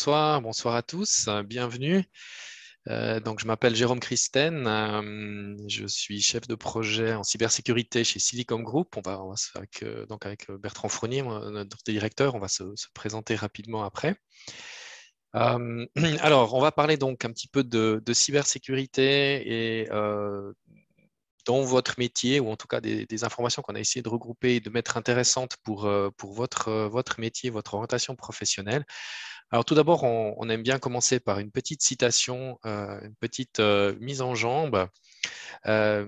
bonsoir à tous, bienvenue. Donc, je m'appelle Jérôme Christen, je suis chef de projet en cybersécurité chez Silicom Group. Avec Bertrand Fournier, notre directeur, on va se présenter rapidement après. Alors, on va parler donc un petit peu de cybersécurité et dans votre métier, ou en tout cas des informations qu'on a essayé de regrouper et de mettre intéressantes pour votre métier, votre orientation professionnelle. Alors tout d'abord, on aime bien commencer par une petite citation, une petite mise en jambe. Euh,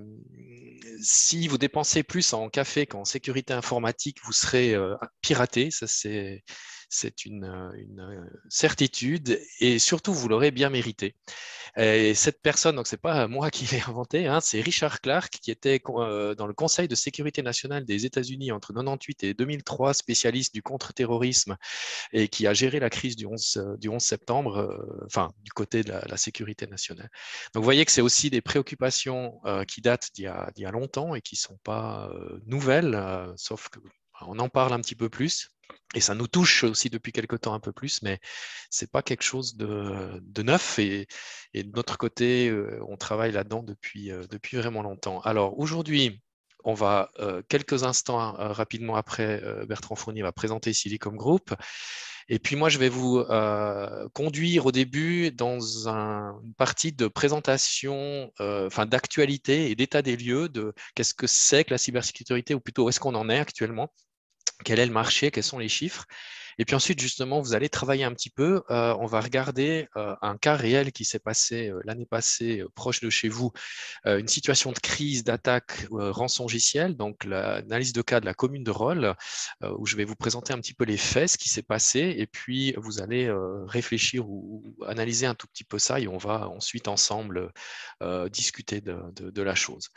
Si vous dépensez plus en café qu'en sécurité informatique, vous serez piraté. Ça, c'est une certitude et surtout, vous l'aurez bien mérité. Et cette personne, donc c'est pas moi qui l'ai inventé, hein, c'est Richard Clark qui était dans le Conseil de sécurité nationale des États-Unis entre 98 et 2003, spécialiste du contre-terrorisme et qui a géré la crise du 11 septembre, enfin du côté de la sécurité nationale. Donc vous voyez que c'est aussi des préoccupations qui datent d'il y a longtemps et qui ne sont pas nouvelles, sauf qu'on en parle un petit peu plus. Et ça nous touche aussi depuis quelque temps un peu plus, mais ce n'est pas quelque chose de neuf. Et de notre côté, on travaille là-dedans depuis vraiment longtemps. Alors aujourd'hui, on va quelques instants rapidement après, Bertrand Fournier va présenter Silicom Group. Et puis moi, je vais vous conduire au début dans une partie de présentation, enfin d'actualité et d'état des lieux de qu'est-ce que c'est que la cybersécurité, ou plutôt où est-ce qu'on en est actuellement, quel est le marché, quels sont les chiffres. Et puis ensuite, justement, vous allez travailler un petit peu. On va regarder un cas réel qui s'est passé l'année passée proche de chez vous, une situation de crise, d'attaque rançongiciel, donc l'analyse de cas de la commune de Rolle, où je vais vous présenter un petit peu les faits, ce qui s'est passé, et puis vous allez réfléchir ou analyser un tout petit peu ça, et on va ensuite ensemble discuter de la chose.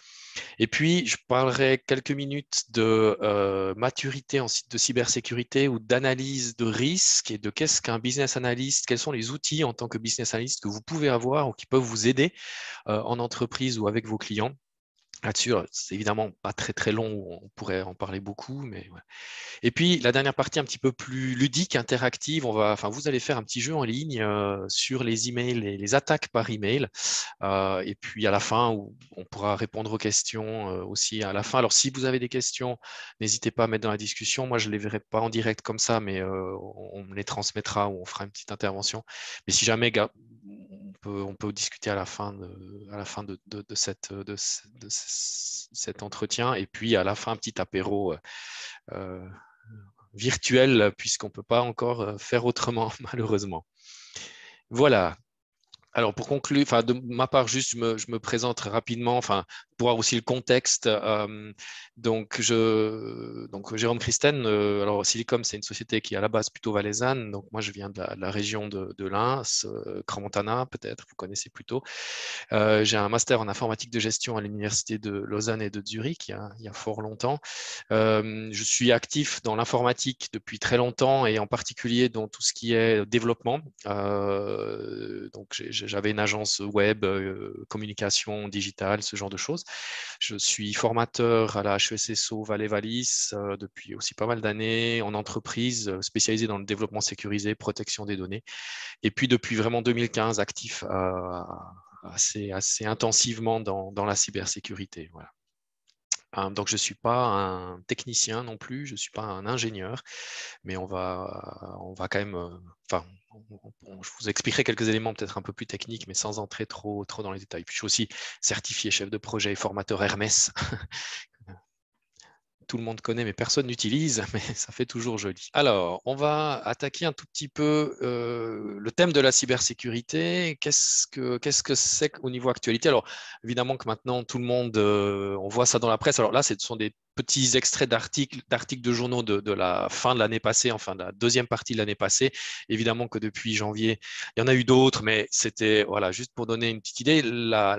Et puis, je parlerai quelques minutes de maturité de cybersécurité ou d'analyse de risque et de qu'est-ce qu'un business analyst, quels sont les outils en tant que business analyst que vous pouvez avoir ou qui peuvent vous aider en entreprise ou avec vos clients. Là-dessus, c'est évidemment pas très long, on pourrait en parler beaucoup, mais ouais. Et puis, la dernière partie un petit peu plus ludique, interactive, vous allez faire un petit jeu en ligne sur les emails et les attaques par email. Et puis, à la fin, on pourra répondre aux questions aussi à la fin. Alors, si vous avez des questions, n'hésitez pas à mettre dans la discussion. Moi, je ne les verrai pas en direct comme ça, mais on me les transmettra ou on fera une petite intervention. Mais si jamais, on peut discuter à la fin de cet entretien. Et puis, à la fin, un petit apéro euh, virtuel, puisqu'on ne peut pas encore faire autrement, malheureusement. Voilà. Alors, pour conclure, enfin, de ma part, juste, je me présente rapidement, enfin, pour voir aussi le contexte. Donc, Jérôme Christen, alors Silicom, c'est une société qui est à la base plutôt valaisanne. Donc, moi, je viens de la région de Reims, Crans-Montana, peut-être, vous connaissez plutôt. J'ai un master en informatique de gestion à l'université de Lausanne et de Zurich, il y a fort longtemps. Je suis actif dans l'informatique depuis très longtemps et en particulier dans tout ce qui est développement. Donc, j'avais une agence web, communication digitale, ce genre de choses. Je suis formateur à la HESSO Valais-Vallis depuis aussi pas mal d'années en entreprise spécialisée dans le développement sécurisé, protection des données. Et puis depuis vraiment 2015, actif assez intensivement dans la cybersécurité. Voilà. Donc, je ne suis pas un technicien non plus, je ne suis pas un ingénieur, mais on va quand même, enfin, je vous expliquerai quelques éléments peut-être un peu plus techniques, mais sans entrer trop dans les détails. Puis, je suis aussi certifié chef de projet et formateur Hermès. Tout le monde connaît, mais personne n'utilise, mais ça fait toujours joli. Alors, on va attaquer un tout petit peu le thème de la cybersécurité. Qu'est-ce que c'est au niveau actualité? Alors, évidemment que maintenant, tout le monde, on voit ça dans la presse. Alors là, ce sont des petits extraits d'articles de journaux de la fin de l'année passée, enfin de la deuxième partie de l'année passée. Évidemment que depuis janvier, il y en a eu d'autres, mais c'était, voilà, juste pour donner une petite idée, la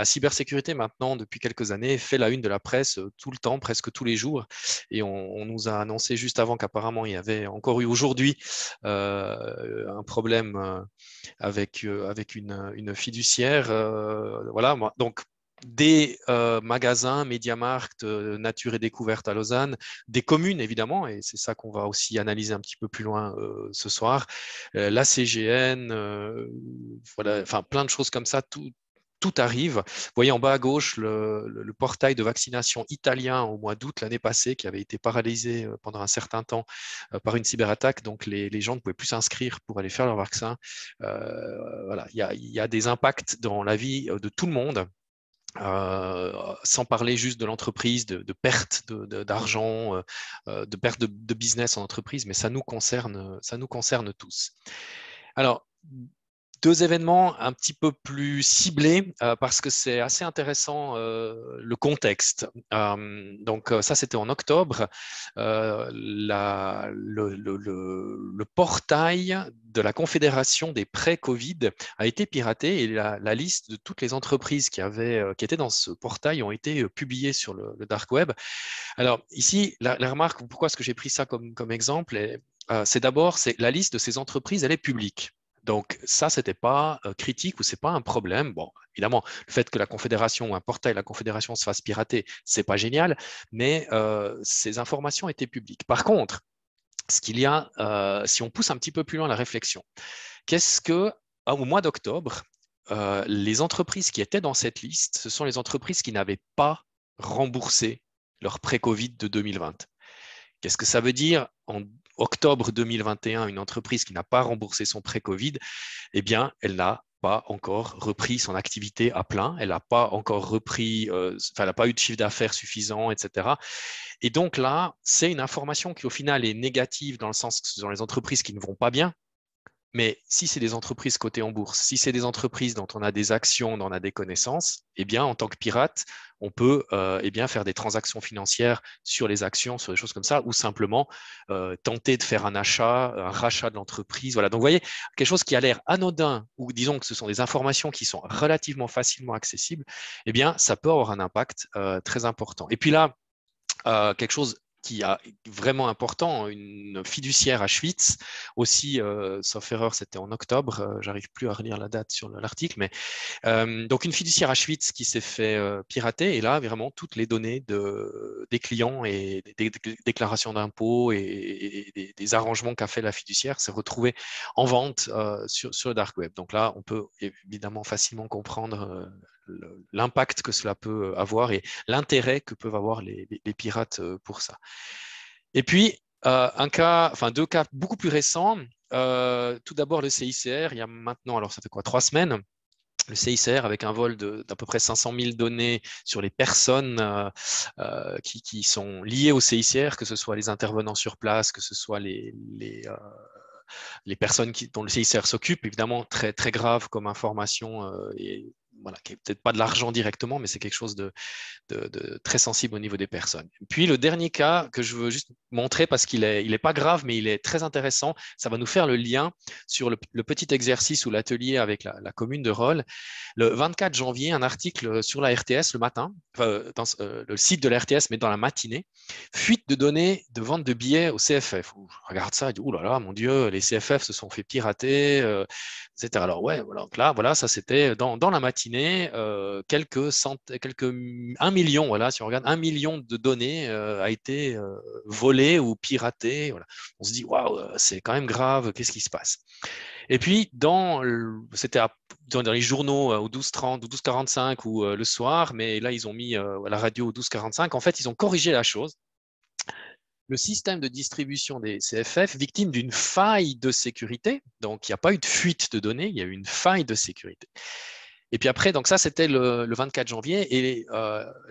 cybersécurité maintenant, depuis quelques années, fait la une de la presse tout le temps, presque tous les jours. Et on nous a annoncé juste avant qu'apparemment, il y avait encore eu aujourd'hui un problème avec une fiduciaire. Voilà, donc des magasins, MediaMarkt, Nature et Découverte à Lausanne, des communes évidemment, et c'est ça qu'on va aussi analyser un petit peu plus loin ce soir, la CGN, voilà, enfin plein de choses comme ça, tout arrive. Vous voyez en bas à gauche le portail de vaccination italien au mois d'août l'année passée qui avait été paralysé pendant un certain temps par une cyberattaque. Donc les gens ne pouvaient plus s'inscrire pour aller faire leur vaccin. Voilà, il y a des impacts dans la vie de tout le monde. Sans parler juste de l'entreprise, de perte d'argent, de perte de business en entreprise, mais ça nous concerne tous. Alors, deux événements un petit peu plus ciblés parce que c'est assez intéressant le contexte. Donc ça, c'était en octobre. Le portail de la Confédération des prêts Covid a été piraté et la liste de toutes les entreprises qui étaient dans ce portail ont été publiées sur le dark web. Alors ici, la remarque, pourquoi est-ce que j'ai pris ça comme exemple, c'est d'abord, la liste de ces entreprises, elle est publique. Donc ça, ce n'était pas critique ou ce n'est pas un problème. Bon, évidemment, le fait que la Confédération ou un portail de la Confédération se fasse pirater, ce n'est pas génial, mais ces informations étaient publiques. Par contre, ce qu'il y a, si on pousse un petit peu plus loin la réflexion, qu'est-ce que, au mois d'octobre, les entreprises qui étaient dans cette liste, ce sont les entreprises qui n'avaient pas remboursé leur pré-Covid de 2020. Qu'est-ce que ça veut dire en octobre 2021, une entreprise qui n'a pas remboursé son pré-Covid, eh bien, elle n'a pas encore repris son activité à plein, elle n'a pas encore repris, elle n'a pas eu de chiffre d'affaires suffisant, etc. Et donc là, c'est une information qui au final est négative dans le sens que ce sont les entreprises qui ne vont pas bien. Mais si c'est des entreprises cotées en bourse, si c'est des entreprises dont on a des actions, dont on a des connaissances, eh bien, en tant que pirate, on peut eh bien, faire des transactions financières sur les actions, sur des choses comme ça, ou simplement tenter de faire un achat, un rachat de l'entreprise. Voilà. Donc, vous voyez, quelque chose qui a l'air anodin, ou disons que ce sont des informations qui sont relativement facilement accessibles, eh bien, ça peut avoir un impact très important. Et puis là, quelque chose qui est vraiment important, une fiduciaire à Schwyz, aussi, sauf erreur, c'était en octobre, j'arrive plus à relire la date sur l'article, mais donc une fiduciaire à Schwyz qui s'est fait pirater, et là, vraiment, toutes les données des clients et des déclarations d'impôts et des arrangements qu'a fait la fiduciaire s'est retrouvée en vente sur le dark web. Donc là, on peut évidemment facilement comprendre l'impact que cela peut avoir et l'intérêt que peuvent avoir les pirates pour ça. Et puis, deux cas beaucoup plus récents. Tout d'abord, le CICR, il y a maintenant, alors ça fait quoi, 3 semaines, le CICR avec un vol d'à peu près 500 000 données sur les personnes qui sont liées au CICR, que ce soit les intervenants sur place, que ce soit les personnes dont le CICR s'occupe, évidemment très, très grave comme information et voilà, qui n'est peut-être pas de l'argent directement, mais c'est quelque chose de très sensible au niveau des personnes. Puis le dernier cas que je veux juste montrer parce qu'il est pas grave, mais il est très intéressant, ça va nous faire le lien sur le petit exercice ou l'atelier avec la commune de Rolle. Le 24 janvier, un article sur la RTS le matin, dans le site de la RTS, mais dans la matinée, fuite de données de vente de billets au CFF. Je regarde ça et dis, ouh là là, mon Dieu, les CFF se sont fait pirater, etc. Alors ouais, voilà, donc là, voilà, ça c'était dans la matinée, quelques 1 million, voilà, si on regarde, 1 million de données a été volé ou piraté. Voilà. On se dit, waouh, c'est quand même grave, qu'est-ce qui se passe? Et puis, c'était dans les journaux au 12h30 ou 12h45 ou le soir, mais là, ils ont mis à la radio au 12h45. En fait, ils ont corrigé la chose. Le système de distribution des CFF, victime d'une faille de sécurité, donc il n'y a pas eu de fuite de données, il y a eu une faille de sécurité. Et puis après, donc ça, c'était le 24 janvier. Et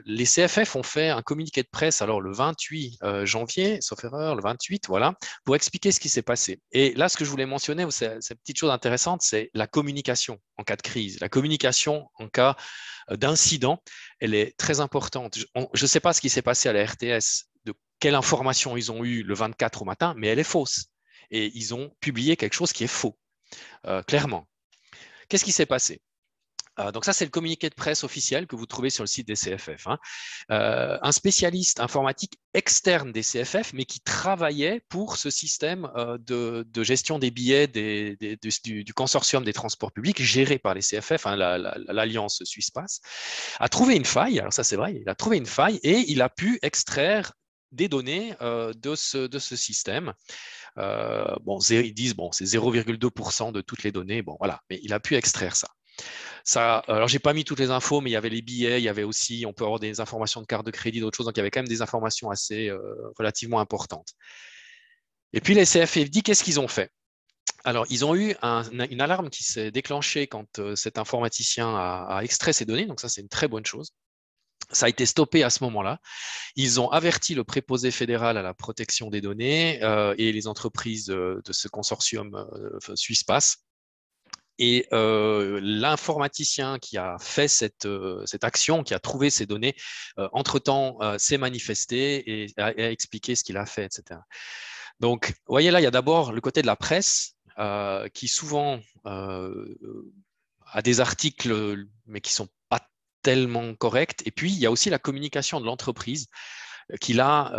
les CFF ont fait un communiqué de presse, alors le 28 janvier, sauf erreur, le 28, voilà, pour expliquer ce qui s'est passé. Et là, ce que je voulais mentionner, cette petite chose intéressante, c'est la communication en cas de crise. La communication en cas d'incident, elle est très importante. Je ne sais pas ce qui s'est passé à la RTS, de quelle information ils ont eu le 24 au matin, mais elle est fausse. Et ils ont publié quelque chose qui est faux, clairement. Qu'est-ce qui s'est passé? Donc ça, c'est le communiqué de presse officiel que vous trouvez sur le site des CFF. Hein. Un spécialiste informatique externe des CFF, mais qui travaillait pour ce système de gestion des billets du consortium des transports publics géré par les CFF, hein, l'Alliance Suisse-Pass, a trouvé une faille. Alors ça, c'est vrai, il a trouvé une faille et il a pu extraire des données de ce système. Bon, ils disent bon, c'est 0,2% de toutes les données. Bon, voilà, mais il a pu extraire ça. Alors, j'ai pas mis toutes les infos, mais il y avait les billets, il y avait aussi, on peut avoir des informations de carte de crédit, d'autres choses. Donc, il y avait quand même des informations assez relativement importantes. Et puis, les CFFD, qu'est-ce qu'ils ont fait? Alors, ils ont eu une alarme qui s'est déclenchée quand cet informaticien a extrait ces données. Donc, ça, c'est une très bonne chose. Ça a été stoppé à ce moment-là. Ils ont averti le préposé fédéral à la protection des données et les entreprises de ce consortium Suisse-Pass. Et l'informaticien qui a fait cette action, qui a trouvé ces données, entre-temps s'est manifesté et a expliqué ce qu'il a fait, etc. Donc, vous voyez là, il y a d'abord le côté de la presse qui souvent a des articles, mais qui ne sont pas tellement corrects. Et puis, il y a aussi la communication de l'entreprise qui là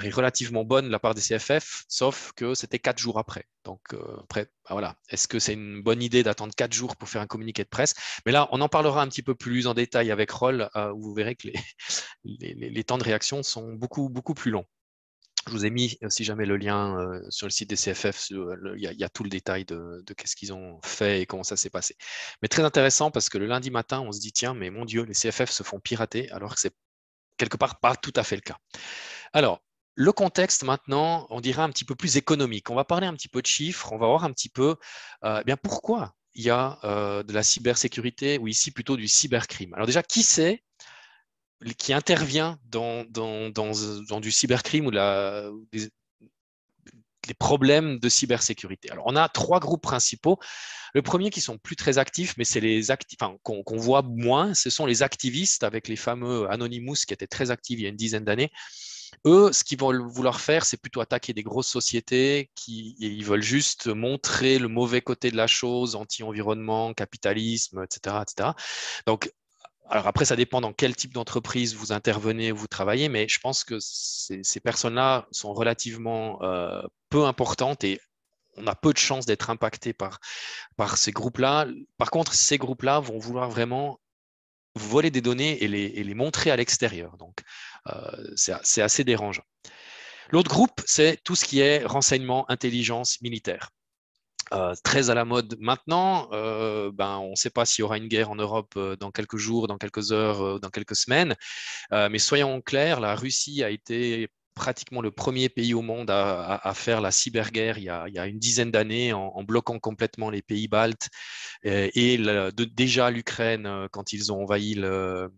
est relativement bonne de la part des CFF, sauf que c'était 4 jours après. Donc après, voilà, est-ce que c'est une bonne idée d'attendre 4 jours pour faire un communiqué de presse? Mais là, on en parlera un petit peu plus en détail avec Roll, où vous verrez que les temps de réaction sont beaucoup, beaucoup plus longs. Je vous ai mis, si jamais, le lien sur le site des CFF. Il y a tout le détail de qu'est-ce qu'ils ont fait et comment ça s'est passé. Mais très intéressant parce que le lundi matin, on se dit, tiens, mais mon Dieu, les CFF se font pirater alors que c'est quelque part pas tout à fait le cas. Alors, le contexte maintenant, on dirait un petit peu plus économique. On va parler un petit peu de chiffres, on va voir un petit peu bien pourquoi il y a de la cybersécurité ou ici plutôt du cybercrime. Alors déjà, qui c'est qui intervient dans du cybercrime ou les problèmes de cybersécurité? Alors, on a 3 groupes principaux. Le premier qui sont plus très actifs, mais c'est les qu'on voit moins, ce sont les activistes avec les fameux Anonymous qui étaient très actifs il y a une dizaine d'années. Eux, ce qu'ils vont vouloir faire, c'est plutôt attaquer des grosses sociétés ils veulent juste montrer le mauvais côté de la chose, anti-environnement, capitalisme, etc., etc. Donc, alors après, ça dépend dans quel type d'entreprise vous intervenez, vous travaillez, mais je pense que ces personnes-là sont relativement peu importantes et on a peu de chances d'être impacté par ces groupes-là. Par contre, ces groupes-là vont vouloir vraiment voler des données et les montrer à l'extérieur. Donc, c'est assez dérangeant. L'autre groupe, c'est tout ce qui est renseignement, intelligence militaire. Très à la mode maintenant. On ne sait pas s'il y aura une guerre en Europe dans quelques jours, dans quelques heures, dans quelques semaines. Mais soyons clairs, la Russie a été pratiquement le premier pays au monde à faire la cyberguerre il y a une dizaine d'années en bloquant complètement les pays baltes et déjà l'Ukraine quand ils ont envahi le,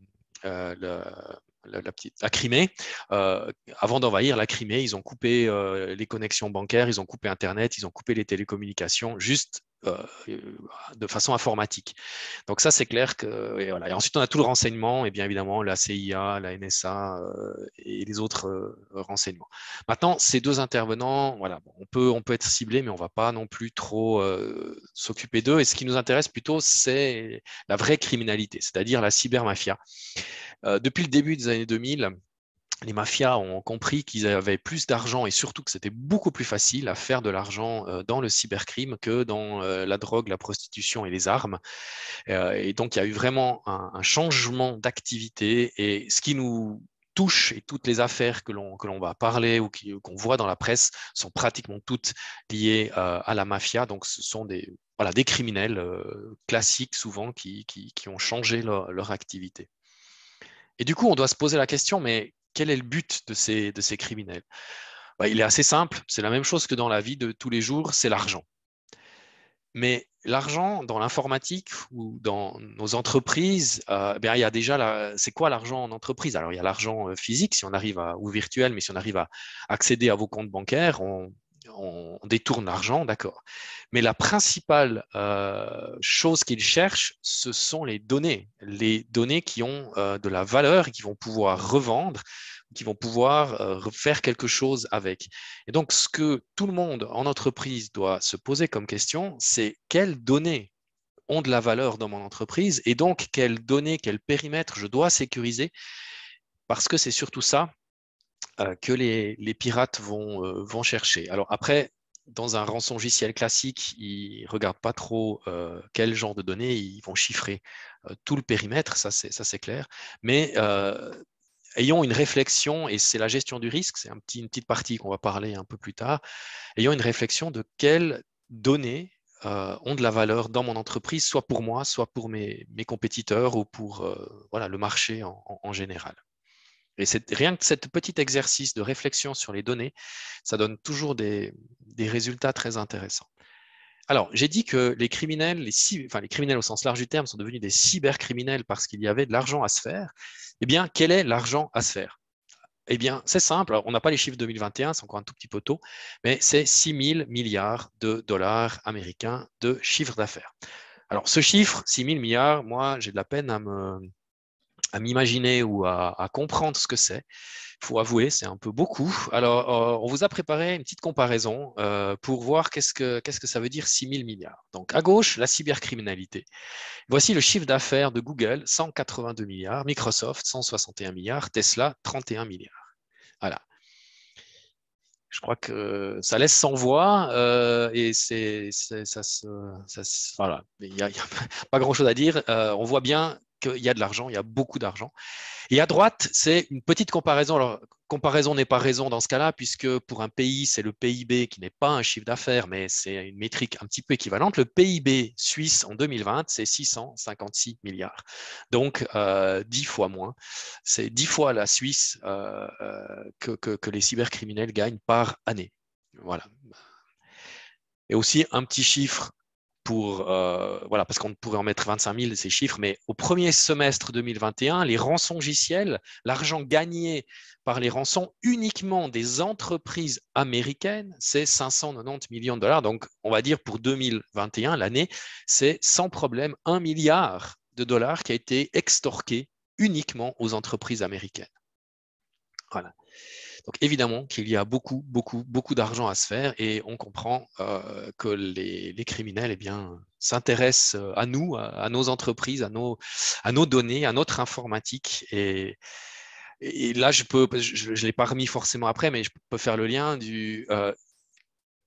la Crimée. Avant d'envahir la Crimée, ils ont coupé les connexions bancaires, ils ont coupé Internet, ils ont coupé les télécommunications, juste de façon informatique. Donc ça, c'est clair que... Et, voilà. Et ensuite, on a tout le renseignement, et bien évidemment, la CIA, la NSA et les autres renseignements. Maintenant, ces 2 intervenants, voilà, on peut être ciblé, mais on ne va pas non plus trop s'occuper d'eux. Et ce qui nous intéresse plutôt, c'est la vraie criminalité, c'est-à-dire la cybermafia. Depuis le début des années 2000, les mafias ont compris qu'ils avaient plus d'argent et surtout que c'était beaucoup plus facile à faire de l'argent dans le cybercrime que dans la drogue, la prostitution et les armes. Et donc, il y a eu vraiment un changement d'activité. Et ce qui nous touche et toutes les affaires que l'on va parler ou qu'on voit dans la presse sont pratiquement toutes liées à la mafia. Donc, ce sont des criminels classiques souvent qui ont changé leur activité. Et du coup, on doit se poser la question, mais quel est le but de ces criminels? Il est assez simple, c'est la même chose que dans la vie de tous les jours, c'est l'argent. Mais l'argent dans l'informatique ou dans nos entreprises, il y a déjà c'est quoi l'argent en entreprise? Alors il y a l'argent physique, si on arrive ou virtuel, mais si on arrive à accéder à vos comptes bancaires, on détourne l'argent, d'accord. Mais la principale chose qu'ils cherchent, ce sont les données qui ont de la valeur et qui vont pouvoir revendre, qui vont pouvoir faire quelque chose avec. Et donc, ce que tout le monde en entreprise doit se poser comme question, c'est quelles données ont de la valeur dans mon entreprise et donc quelles données, quel périmètre je dois sécuriser parce que c'est surtout ça que les pirates vont chercher. Alors après, dans un rançongiciel classique, ils ne regardent pas trop quel genre de données, ils vont chiffrer tout le périmètre, ça c'est clair, mais ayons une réflexion, et c'est la gestion du risque, c'est une petite partie qu'on va parler un peu plus tard, ayons une réflexion de quelles données ont de la valeur dans mon entreprise, soit pour moi, soit pour mes compétiteurs ou pour voilà, le marché en général. Et rien que cet petit exercice de réflexion sur les données, ça donne toujours des résultats très intéressants. Alors, j'ai dit que les criminels, les criminels au sens large du terme, sont devenus des cybercriminels parce qu'il y avait de l'argent à se faire. Eh bien, quel est l'argent à se faire? Eh bien, c'est simple. Alors, on n'a pas les chiffres 2021, c'est encore un tout petit peu tôt, mais c'est 6 000 milliards de dollars américains de chiffre d'affaires. Alors, ce chiffre, 6 000 milliards, moi, j'ai de la peine à m'imaginer ou à comprendre ce que c'est. Il faut avouer, c'est un peu beaucoup. Alors, on vous a préparé une petite comparaison pour voir qu'est-ce que ça veut dire 6 000 milliards. Donc, à gauche, la cybercriminalité. Voici le chiffre d'affaires de Google, 182 milliards, Microsoft, 161 milliards, Tesla, 31 milliards. Voilà. Je crois que ça laisse sans voix et voilà. Il n'y a pas grand-chose à dire. On voit bien qu'il y a de l'argent, il y a beaucoup d'argent. Et à droite, c'est une petite comparaison. Alors, comparaison n'est pas raison dans ce cas-là, puisque pour un pays, c'est le PIB qui n'est pas un chiffre d'affaires, mais c'est une métrique un petit peu équivalente. Le PIB suisse en 2020, c'est 656 milliards. Donc, 10 fois moins. C'est 10 fois la Suisse que les cybercriminels gagnent par année. Voilà. Et aussi un petit chiffre pour, voilà, parce qu'on pourrait en mettre 25 000 ces chiffres, mais au premier semestre 2021, les rançongiciels, l'argent gagné par les rançons uniquement des entreprises américaines, c'est 590 millions de dollars. Donc, on va dire pour 2021, l'année, c'est sans problème 1 milliard de dollars qui a été extorqué uniquement aux entreprises américaines. Voilà. Donc évidemment qu'il y a beaucoup, beaucoup, beaucoup d'argent à se faire et on comprend que les criminels eh bien, s'intéressent à nous, à nos entreprises, à nos données, à notre informatique. Et là, je ne l'ai pas remis forcément après, mais je peux faire le lien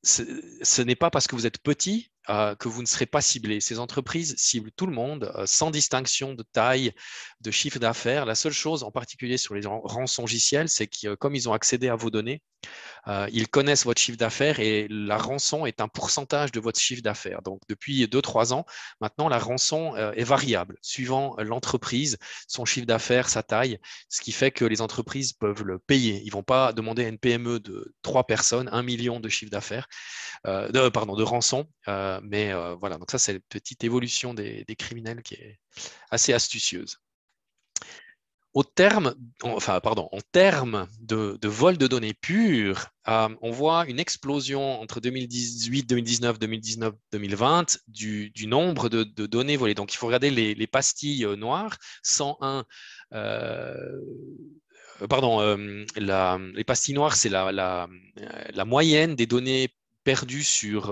ce n'est pas parce que vous êtes petit que vous ne serez pas ciblé. Ces entreprises ciblent tout le monde, sans distinction de taille, de chiffre d'affaires. La seule chose, en particulier sur les rançongiciels, c'est que comme ils ont accédé à vos données, ils connaissent votre chiffre d'affaires et la rançon est un pourcentage de votre chiffre d'affaires. Donc, depuis 2-3 ans, maintenant, la rançon est variable suivant l'entreprise, son chiffre d'affaires, sa taille, ce qui fait que les entreprises peuvent le payer. Ils ne vont pas demander à une PME de 3 personnes 1 million de chiffre d'affaires, de rançon. Mais voilà, donc ça, c'est une petite évolution des criminels qui est assez astucieuse. En termes de vol de données pures, on voit une explosion entre 2018, 2019, 2019, 2020 du nombre de données volées. Donc, il faut regarder les pastilles noires, 101. Les pastilles noires, c'est la moyenne des données perdues sur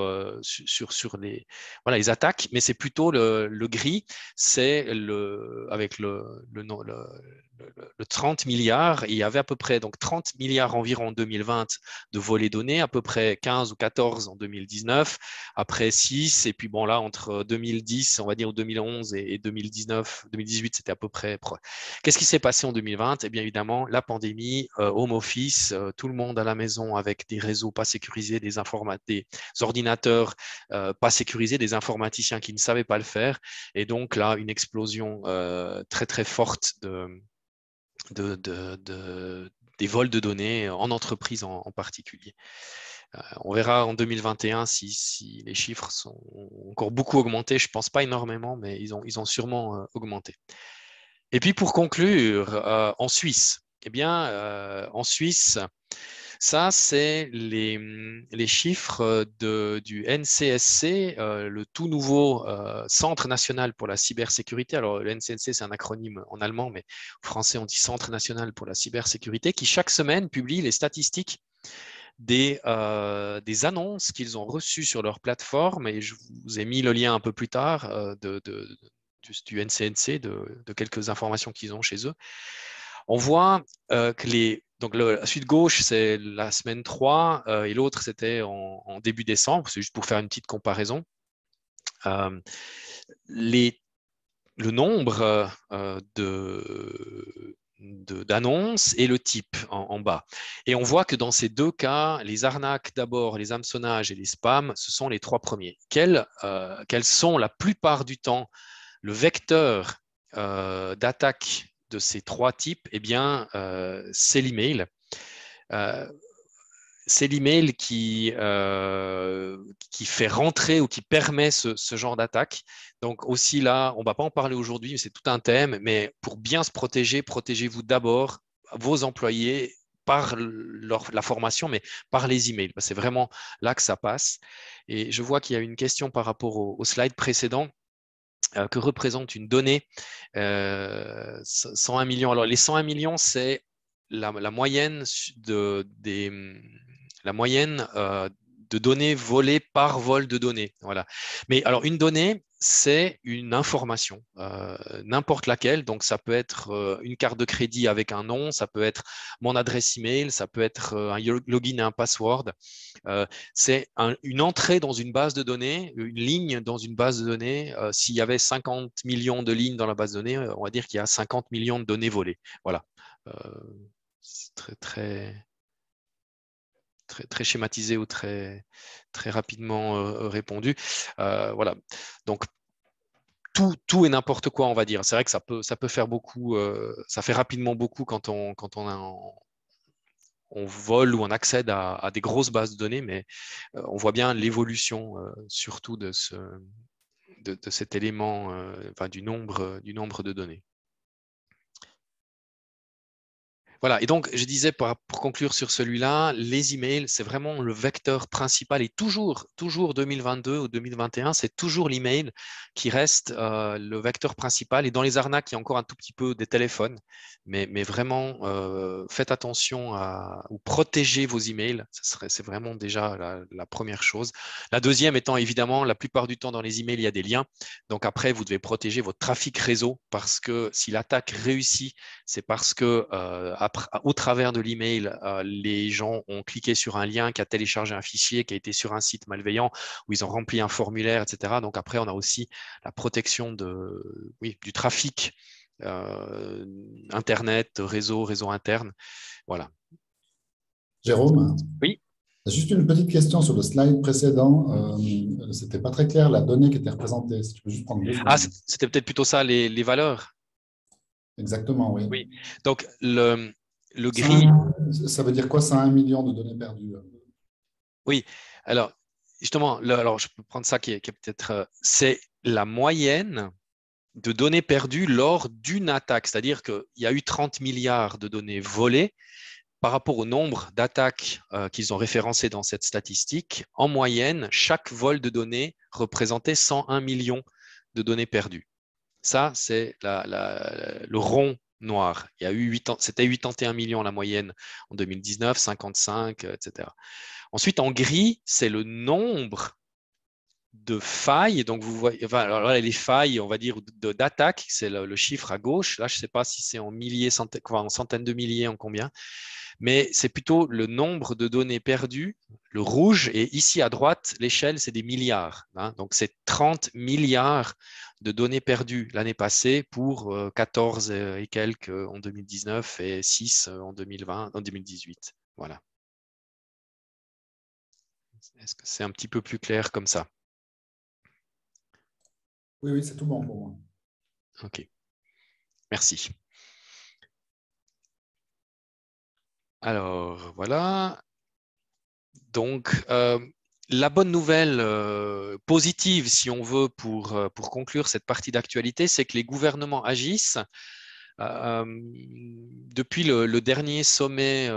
les attaques, mais c'est plutôt le gris, c'est avec le 30 milliards. Il y avait à peu près donc 30 milliards environ en 2020 de volets données, à peu près 15 ou 14 en 2019, après 6, et puis bon là, entre 2010, on va dire 2011 et 2019, 2018, c'était à peu près. Qu'est-ce qui s'est passé en 2020? Eh bien évidemment, la pandémie, home office, tout le monde à la maison avec des réseaux pas sécurisés, des ordinateurs pas sécurisés, des informaticiens qui ne savaient pas le faire. Et donc là, une explosion très très forte des vols de données en entreprise en particulier. On verra en 2021 si les chiffres sont encore beaucoup augmentés. Je ne pense pas énormément, mais ils ont sûrement augmenté. Et puis pour conclure, en Suisse, eh bien, en Suisse, ça, c'est les chiffres du NCSC, le tout nouveau Centre national pour la cybersécurité. Alors, le NCSC, c'est un acronyme en allemand, mais en français, on dit Centre national pour la cybersécurité, qui chaque semaine publie les statistiques des annonces qu'ils ont reçues sur leur plateforme, et je vous ai mis le lien un peu plus tard du NCNC, de quelques informations qu'ils ont chez eux. On voit que donc la suite gauche, c'est la semaine 3 et l'autre, c'était en début décembre. C'est juste pour faire une petite comparaison. Le nombre d'annonces et le type en bas. Et on voit que dans ces deux cas, les arnaques d'abord, les hameçonnages et les spams, ce sont les trois premiers. Quels sont la plupart du temps le vecteur d'attaque de ces trois types? Eh bien, c'est l'email. C'est l'email qui fait rentrer ou qui permet ce genre d'attaque. Donc aussi là, on ne va pas en parler aujourd'hui, c'est tout un thème, mais pour bien se protéger, protégez-vous d'abord vos employés par la formation, mais par les emails. C'est vraiment là que ça passe. Et je vois qu'il y a une question par rapport au slide précédent. Que représente une donnée 101 millions. Alors, les 101 millions, c'est la moyenne la moyenne de données volées par vol de données. Voilà. Mais alors, une donnée, c'est une information, n'importe laquelle. Donc, ça peut être une carte de crédit avec un nom, ça peut être mon adresse email, ça peut être un login et un password. C'est une entrée dans une base de données, une ligne dans une base de données. S'il y avait 50 millions de lignes dans la base de données, on va dire qu'il y a 50 millions de données volées. Voilà. C'est très schématisé ou très rapidement répondu. Voilà. Donc, tout et n'importe quoi, on va dire. C'est vrai que ça peut faire beaucoup, ça fait rapidement beaucoup quand on vole ou on accède à des grosses bases de données, mais on voit bien l'évolution surtout de cet élément, du nombre de données. Voilà, et donc je disais pour conclure sur celui-là, les emails, c'est vraiment le vecteur principal et toujours 2022 ou 2021, c'est toujours l'email qui reste le vecteur principal. Et dans les arnaques, il y a encore un tout petit peu des téléphones, mais vraiment faites attention ou protégez vos emails, c'est vraiment déjà la première chose. La deuxième étant évidemment, la plupart du temps dans les emails, il y a des liens. Donc après, vous devez protéger votre trafic réseau parce que si l'attaque réussit, c'est parce que au travers de l'email, les gens ont cliqué sur un lien qui a téléchargé un fichier, qui a été sur un site malveillant, où ils ont rempli un formulaire, etc. Donc après, on a aussi la protection du trafic Internet, réseau interne. Voilà. Jérôme, Oui. juste une petite question sur le slide précédent. C'était pas très clair la donnée qui était représentée. Si tu peux juste prendre 2 secondes. C'était peut-être plutôt ça, les valeurs. Exactement, oui. Oui. Donc, le gris. Ça veut dire quoi, 101 millions de données perdues? Oui. Alors, justement, alors je peux prendre ça qui est peut-être. C'est la moyenne de données perdues lors d'une attaque. C'est-à-dire qu'il y a eu 30 milliards de données volées par rapport au nombre d'attaques qu'ils ont référencées dans cette statistique. En moyenne, chaque vol de données représentait 101 millions de données perdues. Ça, c'est le rond noir. Il y a eu c'était 81 millions la moyenne en 2019, 55, etc. Ensuite, en gris, c'est le nombre de failles. Donc, vous voyez, alors là, les failles, on va dire, d'attaque, c'est le chiffre à gauche. Là, je ne sais pas si c'est en milliers, en centaines de milliers, en combien. Mais c'est plutôt le nombre de données perdues, le rouge. Et ici, à droite, l'échelle, c'est des milliards. Hein. Donc, c'est 30 milliards de données perdues l'année passée pour 14 et quelques en 2019 et 6 en 2018. Voilà. Est-ce que c'est un petit peu plus clair comme ça? Oui, c'est tout bon pour moi. OK. Merci. Alors, voilà. Donc, la bonne nouvelle positive, si on veut, pour conclure cette partie d'actualité, c'est que les gouvernements agissent. Depuis le dernier sommet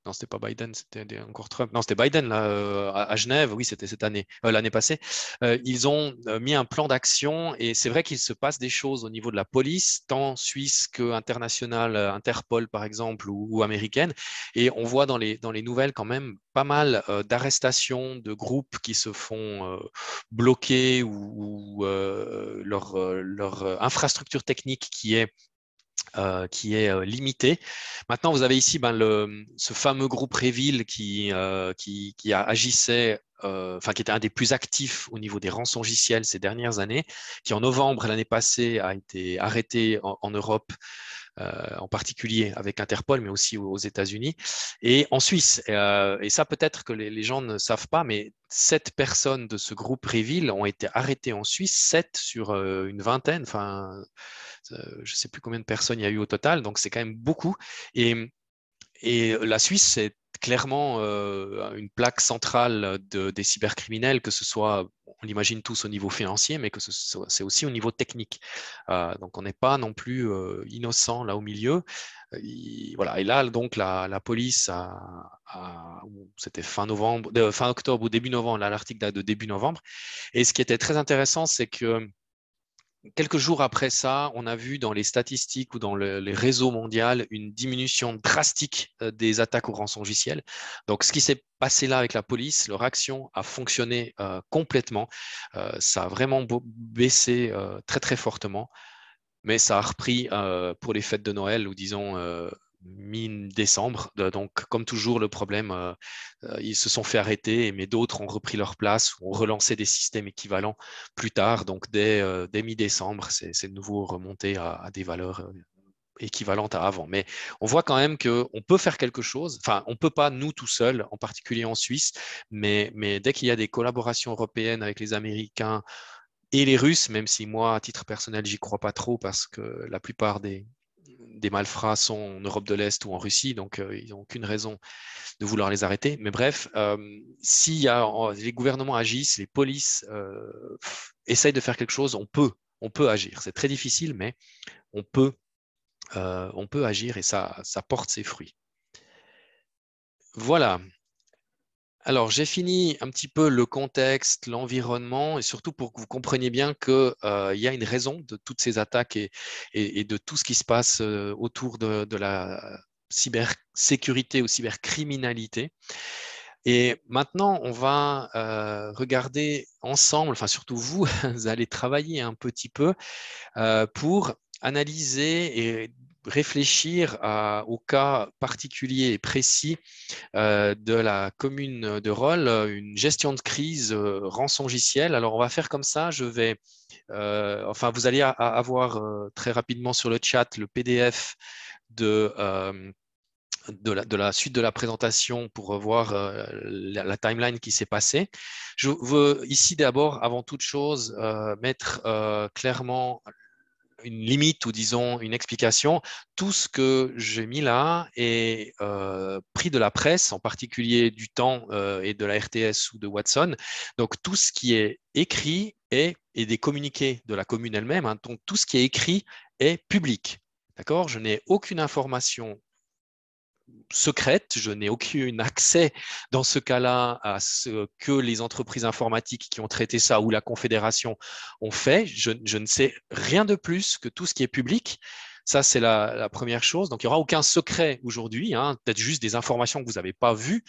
Non, c'était pas Biden, c'était encore Trump. Non, c'était Biden là, à Genève. Oui, c'était cette année, l'année passée. Ils ont mis un plan d'action et c'est vrai qu'il se passe des choses au niveau de la police, tant suisse qu'internationale, Interpol par exemple ou américaine. Et on voit dans les nouvelles quand même pas mal d'arrestations de groupes qui se font bloquer ou leur infrastructure technique qui est limité. Maintenant, vous avez ici ce fameux groupe Revil qui agissait, enfin qui était un des plus actifs au niveau des rançongiciels ces dernières années, qui en novembre l'année passée a été arrêté en Europe, en particulier avec Interpol, mais aussi aux États-Unis et en Suisse. Et ça, peut-être que les gens ne savent pas, mais 7 personnes de ce groupe Revil ont été arrêtées en Suisse, 7 sur une vingtaine, enfin, je ne sais plus combien de personnes il y a eu au total, donc c'est quand même beaucoup. Et la Suisse, c'est clairement une plaque centrale des cybercriminels, que ce soit, on l'imagine tous au niveau financier, mais que c'est aussi au niveau technique. Donc on n'est pas non plus innocent là au milieu. Voilà. Et là, donc la police c'était fin octobre ou début novembre, là l'article date de début novembre. Et ce qui était très intéressant, c'est que quelques jours après ça, on a vu dans les statistiques ou dans les réseaux mondiaux une diminution drastique des attaques au rançongiciel. Donc, ce qui s'est passé là avec la police, leur action a fonctionné complètement. Ça a vraiment baissé très, très fortement, mais ça a repris pour les fêtes de Noël ou disons mi-décembre. Donc, comme toujours, le problème, ils se sont fait arrêter, mais d'autres ont repris leur place, ont relancé des systèmes équivalents plus tard. Donc, dès mi-décembre, c'est de nouveau remonté à des valeurs équivalentes à avant. Mais on voit quand même qu'on peut faire quelque chose. Enfin, on ne peut pas, nous, tout seuls, en particulier en Suisse, mais dès qu'il y a des collaborations européennes avec les Américains et les Russes, même si moi, à titre personnel, j'y crois pas trop parce que la plupart des malfrats sont en Europe de l'Est ou en Russie, donc ils n'ont aucune raison de vouloir les arrêter. Mais bref, si les gouvernements agissent, les polices essayent de faire quelque chose, on peut agir. C'est très difficile, mais on peut agir et ça porte ses fruits. Voilà. Alors, j'ai fini un petit peu le contexte, l'environnement, et surtout pour que vous compreniez bien qu'il y a une raison de toutes ces attaques et de tout ce qui se passe autour de la cybersécurité ou cybercriminalité. Et maintenant, on va regarder ensemble, enfin surtout vous, vous allez travailler un petit peu pour analyser et réfléchir au cas particulier et précis de la commune de Rolle, une gestion de crise rançongiciel. Alors, on va faire comme ça. Enfin, vous allez avoir très rapidement sur le chat le PDF de la suite de la présentation pour voir la timeline qui s'est passée. Je veux ici d'abord, avant toute chose, mettre clairement une limite ou disons une explication. Tout ce que j'ai mis là est pris de la presse, en particulier du Temps et de la RTS ou de Watson. Donc tout ce qui est écrit et des communiqués de la commune elle-même, hein, donc tout ce qui est écrit est public. D'accord? Je n'ai aucune information secrète, je n'ai aucun accès dans ce cas-là à ce que les entreprises informatiques qui ont traité ça ou la Confédération ont fait. Je ne sais rien de plus que tout ce qui est public. Ça, c'est la première chose. Donc, il n'y aura aucun secret aujourd'hui, hein, peut-être juste des informations que vous n'avez pas vues,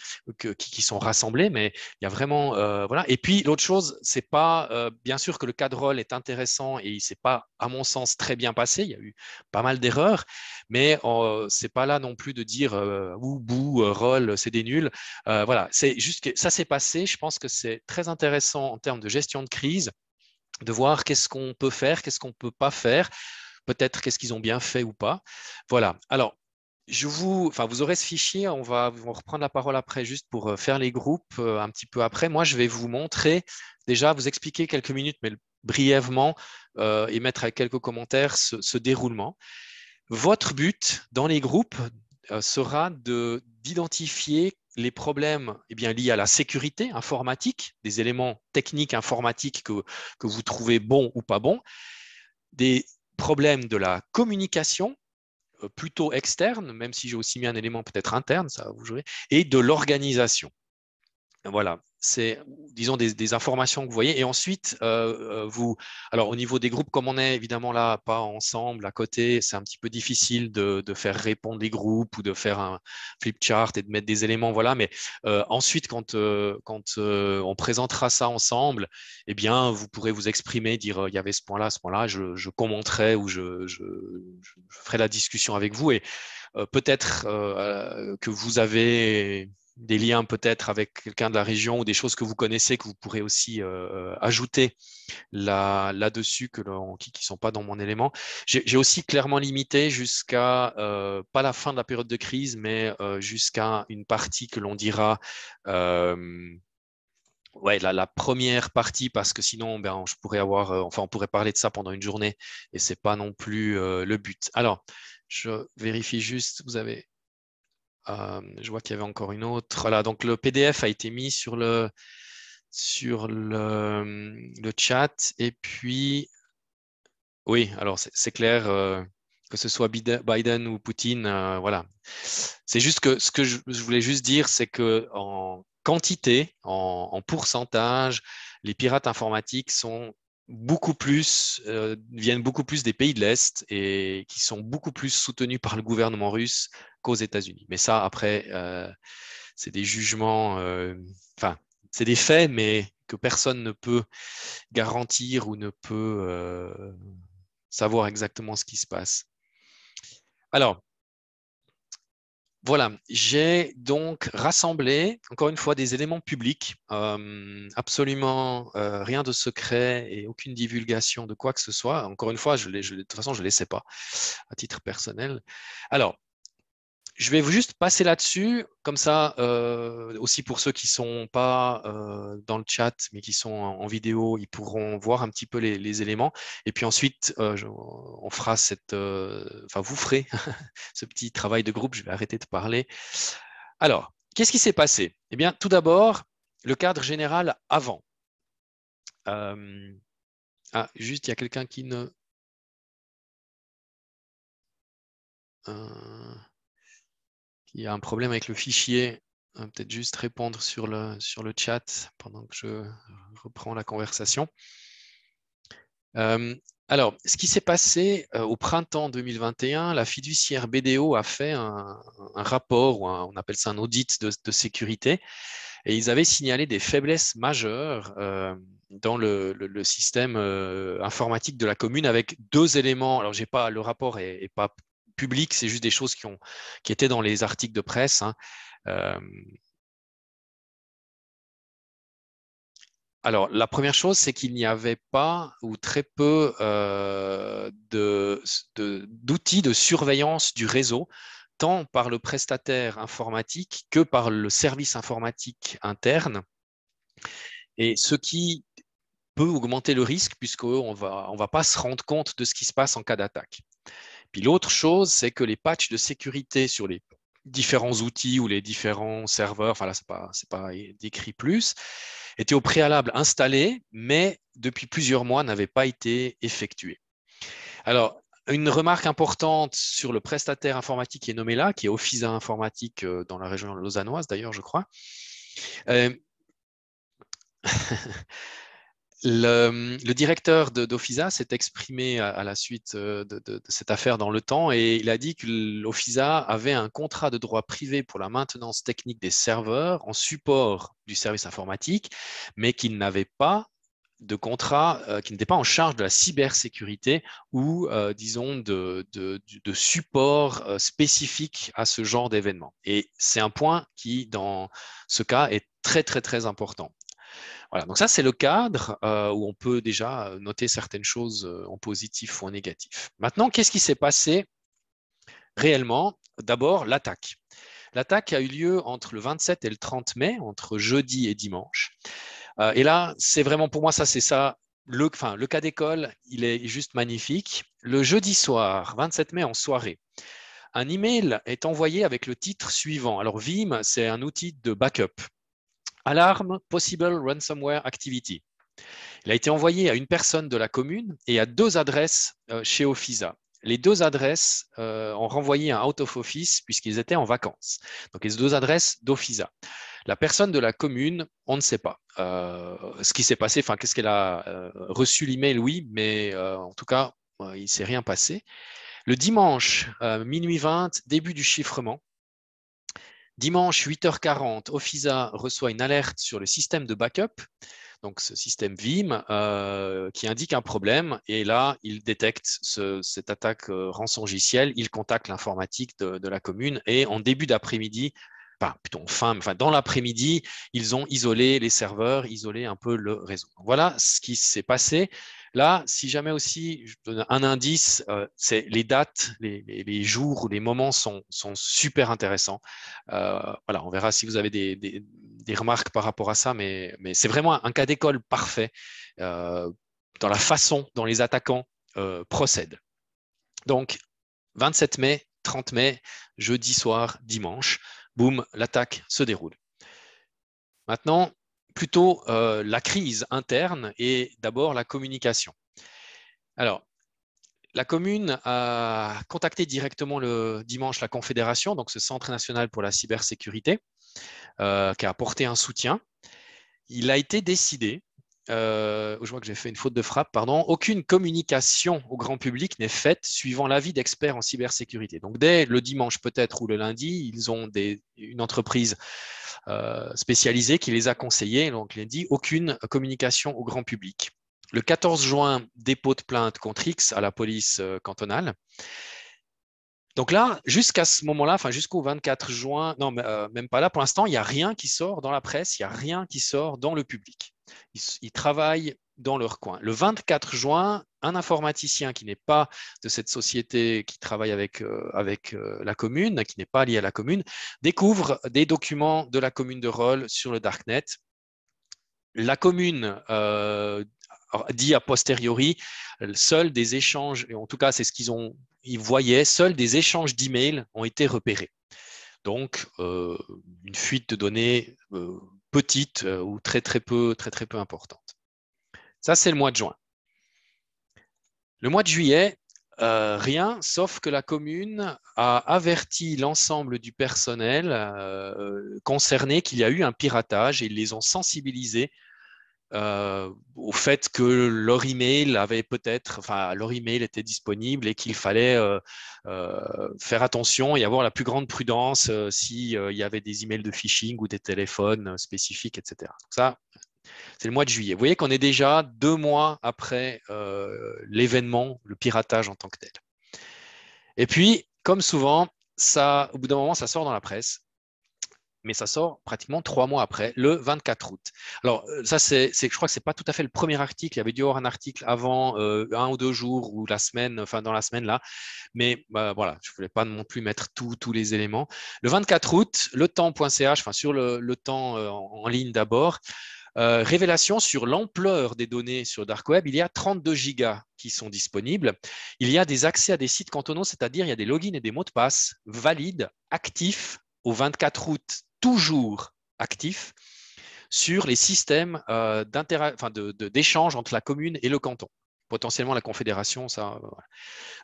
qui sont rassemblées, mais il y a vraiment… voilà. Et puis, l'autre chose, c'est pas… bien sûr que le cas de rôle est intéressant et il ne s'est pas, à mon sens, très bien passé. Il y a eu pas mal d'erreurs, mais ce n'est pas là non plus de dire ou bou, rôle, c'est des nuls. Voilà, c'est juste que ça s'est passé. Je pense que c'est très intéressant en termes de gestion de crise de voir qu'est-ce qu'on peut faire, qu'est-ce qu'on ne peut pas faire, peut-être qu'est-ce qu'ils ont bien fait ou pas. Voilà. Alors, vous aurez ce fichier, on va reprendre la parole après juste pour faire les groupes un petit peu après. Moi, je vais vous montrer, déjà vous expliquer quelques minutes, mais brièvement, et mettre avec quelques commentaires ce déroulement. Votre but dans les groupes sera d'identifier les problèmes liés à la sécurité informatique, des éléments techniques informatiques que vous trouvez bons ou pas bons, des problèmes de la communication, plutôt externe, même si j'ai aussi mis un élément peut-être interne, ça vous jouer, et de l'organisation. Voilà, c'est, disons, des informations que vous voyez. Et ensuite, alors au niveau des groupes, comme on est évidemment là, pas ensemble, à côté, c'est un petit peu difficile de faire répondre les groupes ou de faire un flip chart et de mettre des éléments. Voilà, mais ensuite, quand on présentera ça ensemble, eh bien, vous pourrez vous exprimer, dire il y avait ce point-là, je commenterai ou je ferai la discussion avec vous. Et peut-être que vous avez des liens peut-être avec quelqu'un de la région ou des choses que vous connaissez que vous pourrez aussi ajouter là-dessus qui ne sont pas dans mon élément. J'ai aussi clairement limité jusqu'à, pas la fin de la période de crise, mais jusqu'à une partie que l'on dira ouais, la première partie, parce que sinon, ben, je pourrais avoir, enfin, on pourrait parler de ça pendant une journée et c'est pas non plus le but. Alors, je vérifie juste, vous avez, je vois qu'il y avait encore une autre. Voilà, donc le PDF a été mis sur le chat et puis, oui, alors c'est clair. Que ce soit Biden ou Poutine, voilà. C'est juste que ce que je voulais juste dire, c'est que en quantité, en pourcentage, les pirates informatiques sont beaucoup plus, viennent beaucoup plus des pays de l'Est et qui sont beaucoup plus soutenus par le gouvernement russe qu'aux États-Unis. Mais ça, après, c'est des jugements, enfin, c'est des faits, mais que personne ne peut garantir ou ne peut savoir exactement ce qui se passe. Alors, voilà, j'ai donc rassemblé, encore une fois, des éléments publics, absolument rien de secret et aucune divulgation de quoi que ce soit. Encore une fois, de toute façon, je ne laissais pas à titre personnel. Alors, je vais juste passer là-dessus, comme ça, aussi pour ceux qui ne sont pas dans le chat, mais qui sont en vidéo, ils pourront voir un petit peu les éléments. Et puis ensuite, on fera enfin, vous ferez ce petit travail de groupe. Je vais arrêter de parler. Alors, qu'est-ce qui s'est passé? Eh bien, tout d'abord, le cadre général avant. Juste, il y a quelqu'un qui ne... qui a un problème avec le fichier. Peut-être juste répondre sur le chat pendant que je reprends la conversation. Alors, ce qui s'est passé au printemps 2021, la fiduciaire BDO a fait un rapport, ou on appelle ça un audit de sécurité, et ils avaient signalé des faiblesses majeures dans le système informatique de la commune avec deux éléments. Alors, le rapport n'est pas public, c'est juste des choses qui étaient dans les articles de presse. Hein. Alors, la première chose, c'est qu'il n'y avait pas ou très peu d'outils de surveillance du réseau, tant par le prestataire informatique que par le service informatique interne. Et ce qui peut augmenter le risque, puisqu'on on va pas se rendre compte de ce qui se passe en cas d'attaque. Puis l'autre chose, c'est que les patchs de sécurité sur les différents outils ou les différents serveurs, enfin là, c'est pas décrit plus, étaient au préalable installés, mais depuis plusieurs mois n'avaient pas été effectués. Alors, une remarque importante sur le prestataire informatique qui est nommé là, qui est Offiza Informatique dans la région lausannoise d'ailleurs, je crois. Le directeur d'Offiza s'est exprimé à la suite de cette affaire dans le temps et il a dit que l'Offiza avait un contrat de droit privé pour la maintenance technique des serveurs en support du service informatique, mais qu'il n'avait pas de contrat, qui n'était pas en charge de la cybersécurité ou, disons, de support spécifique à ce genre d'événement. Et c'est un point qui, dans ce cas, est très, très, très important. Voilà, donc ça, c'est le cadre où on peut déjà noter certaines choses en positif ou en négatif. Maintenant, qu'est-ce qui s'est passé réellement? D'abord, l'attaque. L'attaque a eu lieu entre le 27 et le 30 mai, entre jeudi et dimanche. Et là, c'est vraiment pour moi, ça, c'est ça. Le cas d'école, il est juste magnifique. Le jeudi soir, 27 mai en soirée, un email est envoyé avec le titre suivant. Alors, Veeam, c'est un outil de backup. Alarme Possible Ransomware Activity. Il a été envoyé à une personne de la commune et à deux adresses chez Offiza. les deux adresses ont renvoyé un out of office puisqu'ils étaient en vacances. Donc, les deux adresses d'Offiza. La personne de la commune, on ne sait pas ce qui s'est passé. Enfin, qu'est-ce qu'elle a reçu l'email, oui, mais en tout cas, il ne s'est rien passé. Le dimanche, minuit 20, début du chiffrement. Dimanche, 8h40, Offiza reçoit une alerte sur le système de backup, donc ce système Vim, qui indique un problème. Et là, il détecte cette attaque rançongiciel. Il contacte l'informatique de la commune. Et en début d'après-midi, plutôt dans l'après-midi, ils ont isolé les serveurs, isolé un peu le réseau. Voilà ce qui s'est passé. Là, si jamais aussi, je donne un indice, c'est les dates, les jours ou les moments sont super intéressants. Voilà, on verra si vous avez des remarques par rapport à ça, mais c'est vraiment un cas d'école parfait dans la façon dont les attaquants procèdent. Donc, 27 mai, 30 mai, jeudi soir, dimanche, boum, l'attaque se déroule. Maintenant, plutôt la crise interne et d'abord la communication. Alors, la commune a contacté directement le dimanche la Confédération, donc ce Centre national pour la cybersécurité, qui a apporté un soutien. Il a été décidé, je vois que j'ai fait une faute de frappe, pardon, aucune communication au grand public n'est faite suivant l'avis d'experts en cybersécurité. Donc, dès le dimanche peut-être ou le lundi, ils ont une entreprise spécialisée qui les a conseillés. Donc, il a dit aucune communication au grand public. Le 14 juin, dépôt de plainte contre X à la police cantonale. Donc là, jusqu'à ce moment-là, enfin jusqu'au 24 juin, non, même pas là, pour l'instant, il n'y a rien qui sort dans la presse, il n'y a rien qui sort dans le public. Ils travaillent dans leur coin. Le 24 juin, un informaticien qui n'est pas de cette société qui travaille avec la commune, qui n'est pas lié à la commune, découvre des documents de la commune de Rolle sur le Darknet. La commune dit a posteriori, seuls des échanges, et en tout cas c'est ce ils voyaient, seuls des échanges d'emails ont été repérés. Donc une fuite de données petite ou très peu importante. Ça c'est le mois de juin. Le mois de juillet, rien, sauf que la commune a averti l'ensemble du personnel concerné qu'il y a eu un piratage et ils les ont sensibilisés au fait que leur email leur email était disponible et qu'il fallait faire attention et avoir la plus grande prudence s'il y avait des emails de phishing ou des téléphones spécifiques, etc. Donc ça, c'est le mois de juillet. Vous voyez qu'on est déjà 2 mois après l'événement, le piratage en tant que tel. Et puis, comme souvent, au bout d'un moment, ça sort dans la presse. Mais ça sort pratiquement 3 mois après, le 24 août. Alors, ça, je crois que ce n'est pas tout à fait le premier article. Il y avait dû y avoir un article avant 1 ou 2 jours ou la semaine, enfin dans la semaine là. Mais voilà, je ne voulais pas non plus mettre tous les éléments. Le 24 août, letemps.ch, enfin sur le temps en ligne d'abord, révélation sur l'ampleur des données sur Dark Web. Il y a 32 gigas qui sont disponibles. Il y a des accès à des sites cantonaux, c'est-à-dire il y a des logins et des mots de passe valides, actifs, au 24 août, toujours actifs sur les systèmes d'échange entre la commune et le canton. Potentiellement la confédération, ça.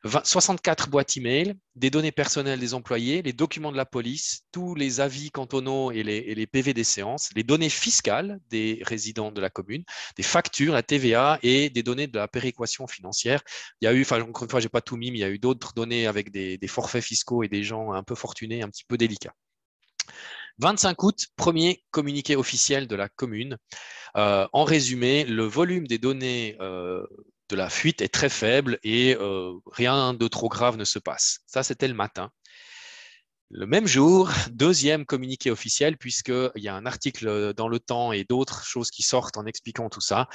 Voilà. 64 boîtes email, des données personnelles des employés, les documents de la police, tous les avis cantonaux et les PV des séances, les données fiscales des résidents de la commune, des factures, la TVA et des données de la péréquation financière. Il y a eu, encore une fois, je n'ai pas tout mis, mais il y a eu d'autres données avec des forfaits fiscaux et des gens un peu fortunés, un petit peu délicats. 25 août, premier communiqué officiel de la commune. En résumé, le volume des données de la fuite est très faible et rien de trop grave ne se passe. Ça, c'était le matin. Le même jour, deuxième communiqué officiel, puisqu'il y a un article dans Le Temps et d'autres choses qui sortent en expliquant tout ça.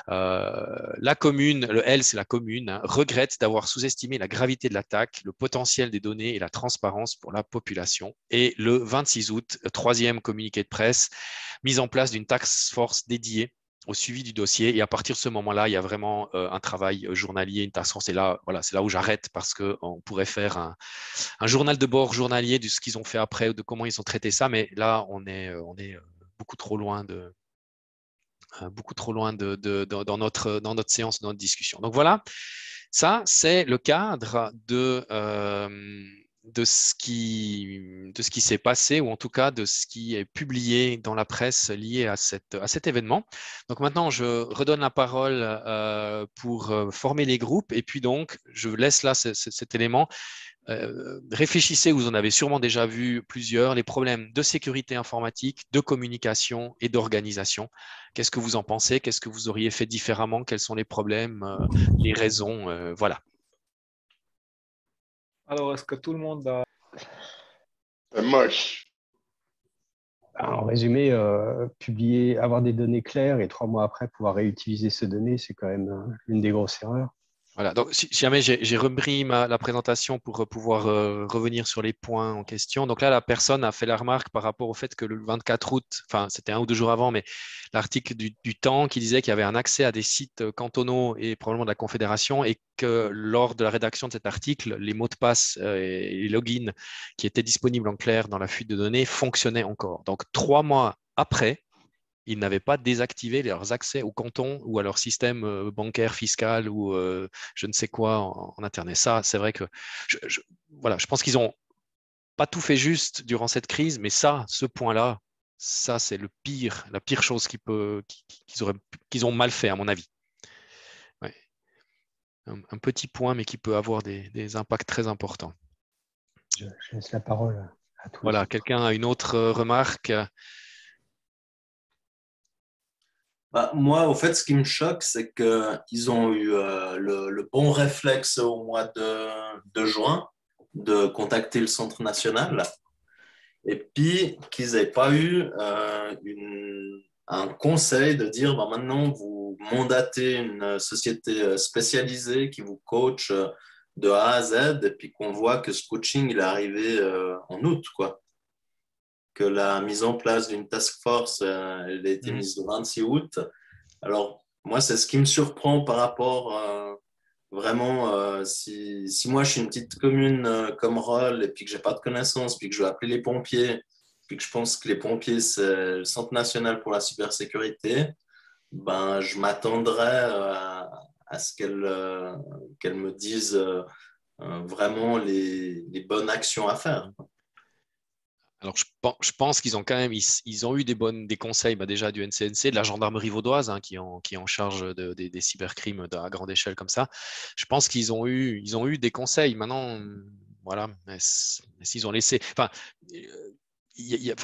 La commune, le L, c'est la commune, hein, regrette d'avoir sous-estimé la gravité de l'attaque, le potentiel des données et la transparence pour la population. Et le 26 août, troisième communiqué de presse, mise en place d'une task force dédiée au suivi du dossier. Et à partir de ce moment-là, il y a vraiment un travail journalier, une task force. Et là, voilà, c'est là où j'arrête parce qu'on pourrait faire un journal de bord journalier de ce qu'ils ont fait après, de comment ils ont traité ça. Mais là, on est beaucoup trop loin dans notre séance, dans notre discussion. Donc voilà, Ça, c'est le cadre de ce qui s'est passé, ou en tout cas de ce qui est publié dans la presse lié à cet événement. Donc maintenant, je redonne la parole pour former les groupes, et puis donc, je laisse là cet élément. Réfléchissez, vous en avez sûrement déjà vu plusieurs, les problèmes de sécurité informatique, de communication et d'organisation. Qu'est-ce que vous en pensez? Qu'est-ce que vous auriez fait différemment? Quels sont les problèmes, les raisons? Voilà. Alors, est-ce que tout le monde a... C'est moche. En résumé, publier, avoir des données claires et 3 mois après pouvoir réutiliser ces données, c'est quand même une des grosses erreurs. Voilà, donc si jamais j'ai repris la présentation pour pouvoir revenir sur les points en question. Donc là, la personne a fait la remarque par rapport au fait que le 24 août, enfin c'était 1 ou 2 jours avant, mais l'article du Temps qui disait qu'il y avait un accès à des sites cantonaux et probablement de la Confédération, et que lors de la rédaction de cet article, les mots de passe et les logins qui étaient disponibles en clair dans la fuite de données fonctionnaient encore. Donc 3 mois après, ils n'avaient pas désactivé leurs accès au canton ou à leur système bancaire, fiscal ou je ne sais quoi en Internet. Ça, c'est vrai que voilà, je pense qu'ils n'ont pas tout fait juste durant cette crise, mais ce point-là, ça, c'est la pire chose qu'ils ont mal fait, à mon avis. Ouais. Un petit point, mais qui peut avoir des impacts très importants. Je laisse la parole à tous. Voilà, quelqu'un a une autre remarque? Moi, au fait, ce qui me choque, c'est qu'ils ont eu le bon réflexe au mois de juin de contacter le Centre national, et puis qu'ils n'aient pas eu un conseil de dire maintenant vous mandatez une société spécialisée qui vous coach de A à Z, et puis qu'on voit que ce coaching il est arrivé en août, quoi. Que la mise en place d'une task force elle a été mise le 26 août. Alors, moi, c'est ce qui me surprend par rapport vraiment, si moi, je suis une petite commune comme Rolle, et puis que je n'ai pas de connaissances, puis que je veux appeler les pompiers, puis que je pense que les pompiers, c'est le Centre national pour la cybersécurité, ben, je m'attendrais à ce qu'elles me disent vraiment les bonnes actions à faire. Alors, je pense qu'ils ont quand même ils ont eu des conseils déjà du NCNC, de la gendarmerie vaudoise, qui est en charge des cybercrimes à grande échelle comme ça. Je pense qu'ils ont eu des conseils. Maintenant, voilà, s'ils ont laissé. Enfin,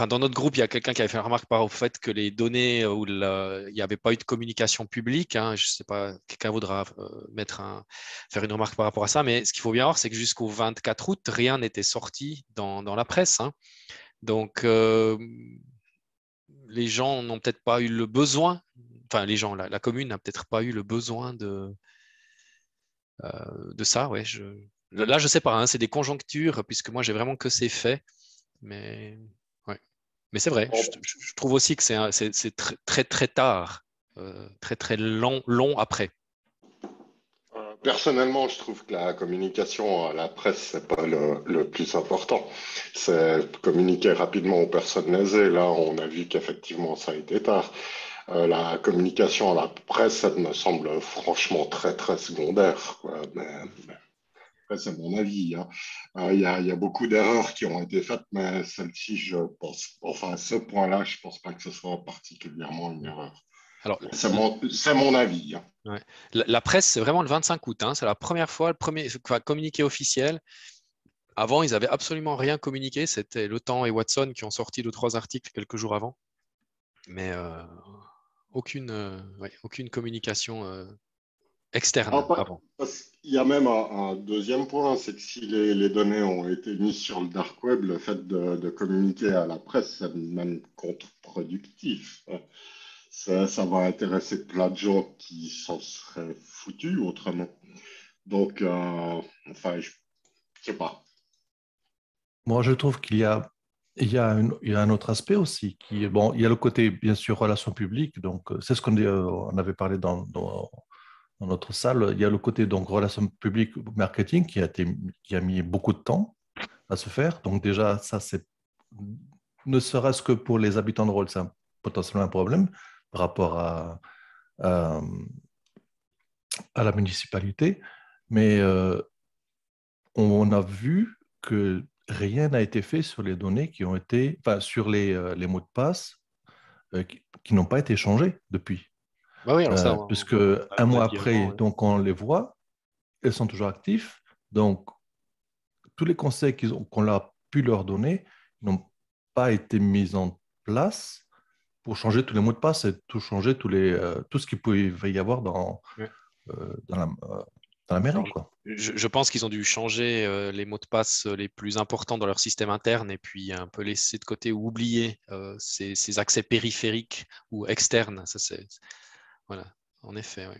dans notre groupe, il y a quelqu'un qui avait fait une remarque par rapport au fait que les données où il n'y avait pas eu de communication publique. Je ne sais pas, quelqu'un voudra faire une remarque par rapport à ça, mais ce qu'il faut bien voir, c'est que jusqu'au 24 août, rien n'était sorti dans la presse. Donc, les gens n'ont peut-être pas eu le besoin, enfin, les gens, la commune n'a peut-être pas eu le besoin de ça. Ouais, là, je ne sais pas, c'est des conjonctures, puisque moi, j'ai vraiment que ces faits. Mais, ouais. Mais c'est vrai, je trouve aussi que c'est très, très, très tard, très, très long après. Personnellement, je trouve que la communication à la presse, c'est pas le plus important. C'est communiquer rapidement aux personnes lésées. Là, on a vu qu'effectivement, ça a été tard. La communication à la presse, ça me semble franchement très, très secondaire, quoi. Mais après, c'est mon avis. Il y a beaucoup d'erreurs qui ont été faites, mais celle-ci, je pense, enfin, ce point-là, je pense pas que ce soit particulièrement une erreur. Alors, c'est mon avis. Ouais. La presse, c'est vraiment le 25 août. C'est la première fois, le premier communiqué officiel. Avant, ils n'avaient absolument rien communiqué. C'était Le Temps et Watson qui ont sorti 2-3 articles quelques jours avant. Mais aucune communication externe avant. Il y a même un deuxième point, c'est que si les données ont été mises sur le dark web, le fait de communiquer à la presse, c'est même contre-productif. Ça va intéresser plein de gens qui s'en seraient foutus autrement. Donc, enfin, je sais pas. Moi, je trouve qu'il y a un autre aspect aussi. Il y a le côté, bien sûr, relations publiques. Donc, c'est ce on avait parlé dans notre salle. Il y a le côté, donc, relations publiques, marketing, qui a mis beaucoup de temps à se faire. Donc, déjà, ça, ne serait-ce que pour les habitants de Rolle, c'est potentiellement un problème par rapport à la municipalité. Mais on a vu que rien n'a été fait sur les données qui ont été, enfin, sur les mots de passe qui n'ont pas été changés depuis. Bah oui, alors ça, Puisque on un mois l'a dit après, avant, ouais. donc on les voit, elles sont toujours actifs. Donc, tous les conseils qu'on a pu leur donner n'ont pas été mis en place pour changer tous les mots de passe et tout changer tout ce qu'il pouvait y avoir Ouais. dans la mairie, Alors, quoi. je pense qu'ils ont dû changer les mots de passe les plus importants dans leur système interne et puis un peu laisser de côté ou oublier ces accès périphériques ou externes. Ça, voilà, en effet. Ouais.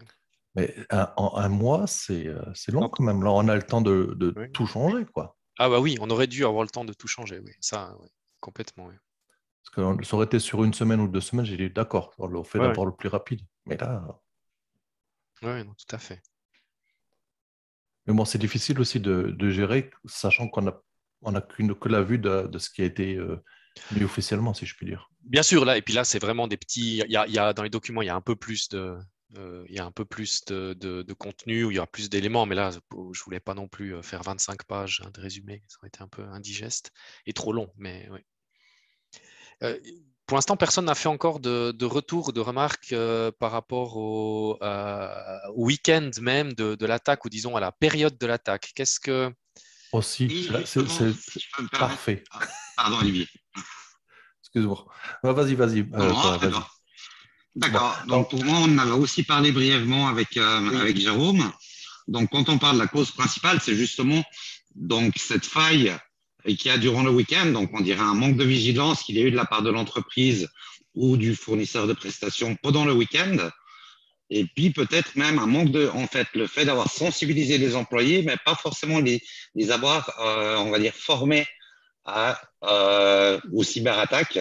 Mais en un mois, c'est long Donc, quand même. Là, on a le temps de oui. tout changer, quoi. Ah bah oui, on aurait dû avoir le temps de tout changer. Oui. Ça, ouais, complètement. Oui. Parce que ça aurait été sur une semaine ou 2 semaines, j'ai dit d'accord, on le fait Ouais, d'abord le plus rapide. Mais là, ouais, non, tout à fait. mais bon, c'est difficile aussi de gérer, sachant qu'on a que la vue de ce qui a été mis officiellement, si je puis dire. Bien sûr, là, et puis là, c'est vraiment des petits. Il y a, dans les documents, il y a un peu plus il y a un peu plus de contenu, où il y aura plus d'éléments, mais là, je voulais pas non plus faire 25 pages de résumé, ça aurait été un peu indigeste et trop long, mais oui. Pour l'instant, personne n'a fait encore de retour, de remarques par rapport au week-end même de l'attaque, ou disons à la période de l'attaque. Qu'est-ce que... Aussi, Et c'est justement, si je peux me permettre. parfait. Ah, pardon, Olivier. Excuse-moi. Vas-y, Non, toi, très vas-y. bien. Bon. D'accord. Donc, pour moi, on en avait aussi parlé brièvement avec Jérôme. Donc, quand on parle de la cause principale, c'est justement donc cette faille qu'il y a durant le week-end. Donc, on dirait un manque de vigilance qu'il y a eu de la part de l'entreprise ou du fournisseur de prestations pendant le week-end. Et puis, peut-être même un manque en fait, le fait d'avoir sensibilisé les employés, mais pas forcément les avoir, on va dire, formés aux cyberattaques,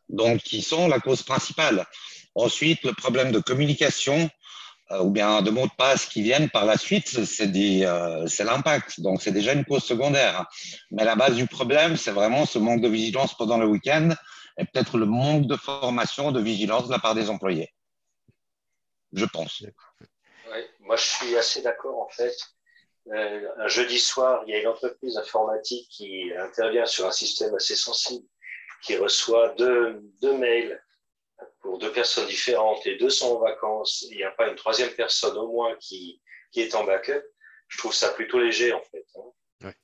donc qui sont la cause principale. Ensuite, le problème de communication ou bien de mots de passe qui viennent par la suite, c'est l'impact. Donc, c'est déjà une cause secondaire. Mais la base du problème, c'est vraiment ce manque de vigilance pendant le week-end et peut-être le manque de formation, de vigilance de la part des employés. Je pense. Ouais, moi, je suis assez d'accord, en fait. Un jeudi soir, il y a une entreprise informatique qui intervient sur un système assez sensible, qui reçoit deux mails pour deux personnes différentes, les deux sont en vacances, il n'y a pas une troisième personne au moins qui est en backup. Je trouve ça plutôt léger, en fait. Ouais.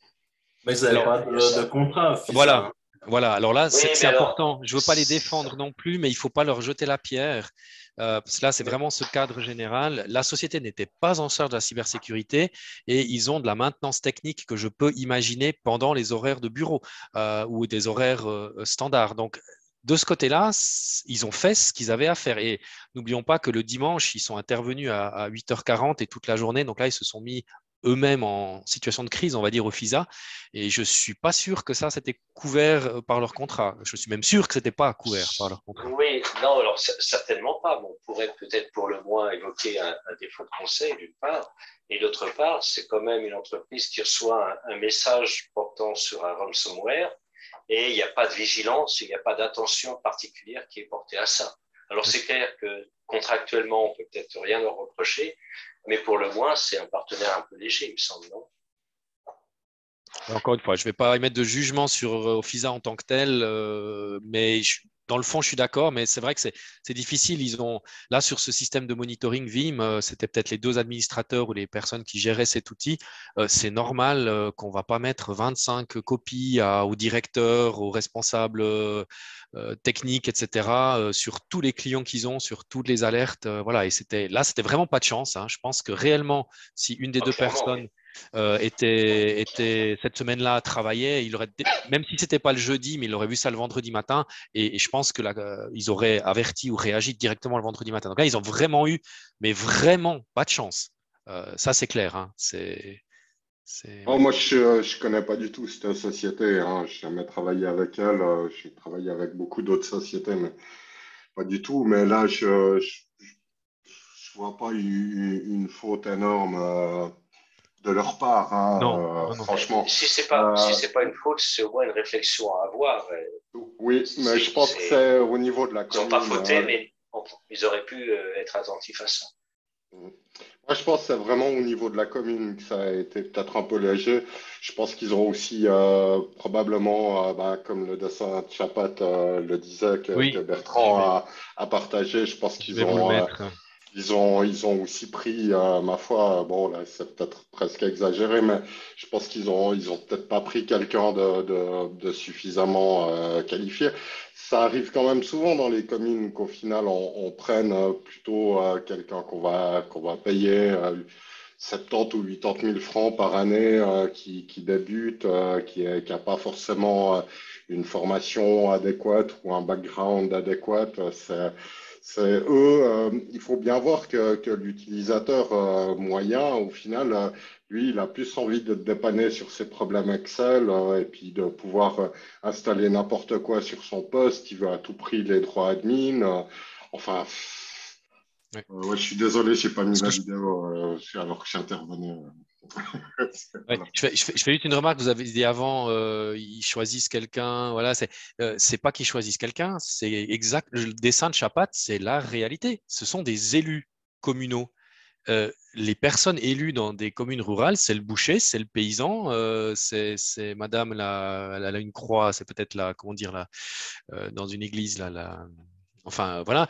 Mais ils n'avaient pas de contrat. Voilà. Voilà, alors là, Oui, c'est important. Je ne veux pas les défendre non plus, mais il ne faut pas leur jeter la pierre. Parce que là, c'est vraiment ce cadre général. La société n'était pas en charge de la cybersécurité et ils ont de la maintenance technique que je peux imaginer pendant les horaires de bureau ou des horaires standards. Donc, de ce côté-là, ils ont fait ce qu'ils avaient à faire. Et n'oublions pas que le dimanche, ils sont intervenus à 8h40 et toute la journée. Donc là, ils se sont mis eux-mêmes en situation de crise, on va dire, au FISA. Et je ne suis pas sûr que ça, c'était couvert par leur contrat. Je suis même sûr que ce n'était pas couvert par leur contrat. Oui, non, alors certainement pas. Bon, on pourrait peut-être pour le moins évoquer un défaut de conseil, d'une part. Et d'autre part, c'est quand même une entreprise qui reçoit un message portant sur un ransomware et il n'y a pas de vigilance, il n'y a pas d'attention particulière qui est portée à ça. Alors c'est clair que contractuellement, on peut peut-être rien leur reprocher, mais pour le moins, c'est un partenaire un peu léger, il me semble, non? Encore une fois, je ne vais pas émettre de jugement sur Offiza en tant que tel, mais dans le fond, je suis d'accord, mais c'est vrai que c'est difficile. Ils ont, là, sur ce système de monitoring Vim, c'était peut-être les deux administrateurs ou les personnes qui géraient cet outil. C'est normal qu'on ne va pas mettre 25 copies aux directeurs, aux responsables techniques, etc., sur tous les clients qu'ils ont, sur toutes les alertes. Voilà. Et c'était vraiment pas de chance. Hein. Je pense que réellement, si une des deux personnes était cette semaine-là travaillait, même si c'était pas le jeudi, mais il aurait vu ça le vendredi matin, et je pense que ils auraient averti ou réagi directement le vendredi matin. Donc là, ils ont vraiment eu, mais vraiment pas de chance. Ça, c'est clair. Hein. Oh, moi, je connais pas du tout cette société. Hein. Je n'ai jamais travaillé avec elle. J'ai travaillé avec beaucoup d'autres sociétés, mais pas du tout. Mais là, je vois pas une faute énorme de leur part, hein, non. franchement. Si c'est pas une faute, c'est au moins une réflexion à avoir. Oui, mais je pense que c'est au niveau de la commune. Ils n'ont pas fauté, mais ils auraient pu être attentifs à ça. Moi, je pense que c'est vraiment au niveau de la commune que ça a été peut-être un peu léger. Je pense qu'ils ont aussi probablement, comme le dessin de Chapat le disait, que Oui, Bertrand a partagé, je pense je qu'ils vais vous le ont, mettre. ils ont aussi pris, ma foi, bon là c'est peut-être presque exagéré, mais je pense ils ont peut-être pas pris quelqu'un de suffisamment qualifié. Ça arrive quand même souvent dans les communes qu'au final on prenne plutôt quelqu'un qu'on va payer 70 ou 80 000 francs par année qui débute, qui a pas forcément une formation adéquate ou un background adéquat. C'est eux, il faut bien voir que l'utilisateur moyen, au final, lui, il a plus envie de te dépanner sur ses problèmes Excel et puis de pouvoir installer n'importe quoi sur son poste. Il veut à tout prix les droits admin. Enfin, Ouais. ouais, je suis désolé, je n'ai pas mis la vidéo alors que j'intervenais. Ouais. Voilà. Je fais juste une remarque. Vous avez dit avant, ils choisissent quelqu'un. Voilà, c'est pas qu'ils choisissent quelqu'un, c'est exact. Le dessin de Chapat, c'est la réalité. Ce sont des élus communaux. Les personnes élues dans des communes rurales, c'est le boucher, c'est le paysan, c'est madame, elle a une croix, c'est peut-être la, comment dire, là, dans une église, là, enfin, voilà.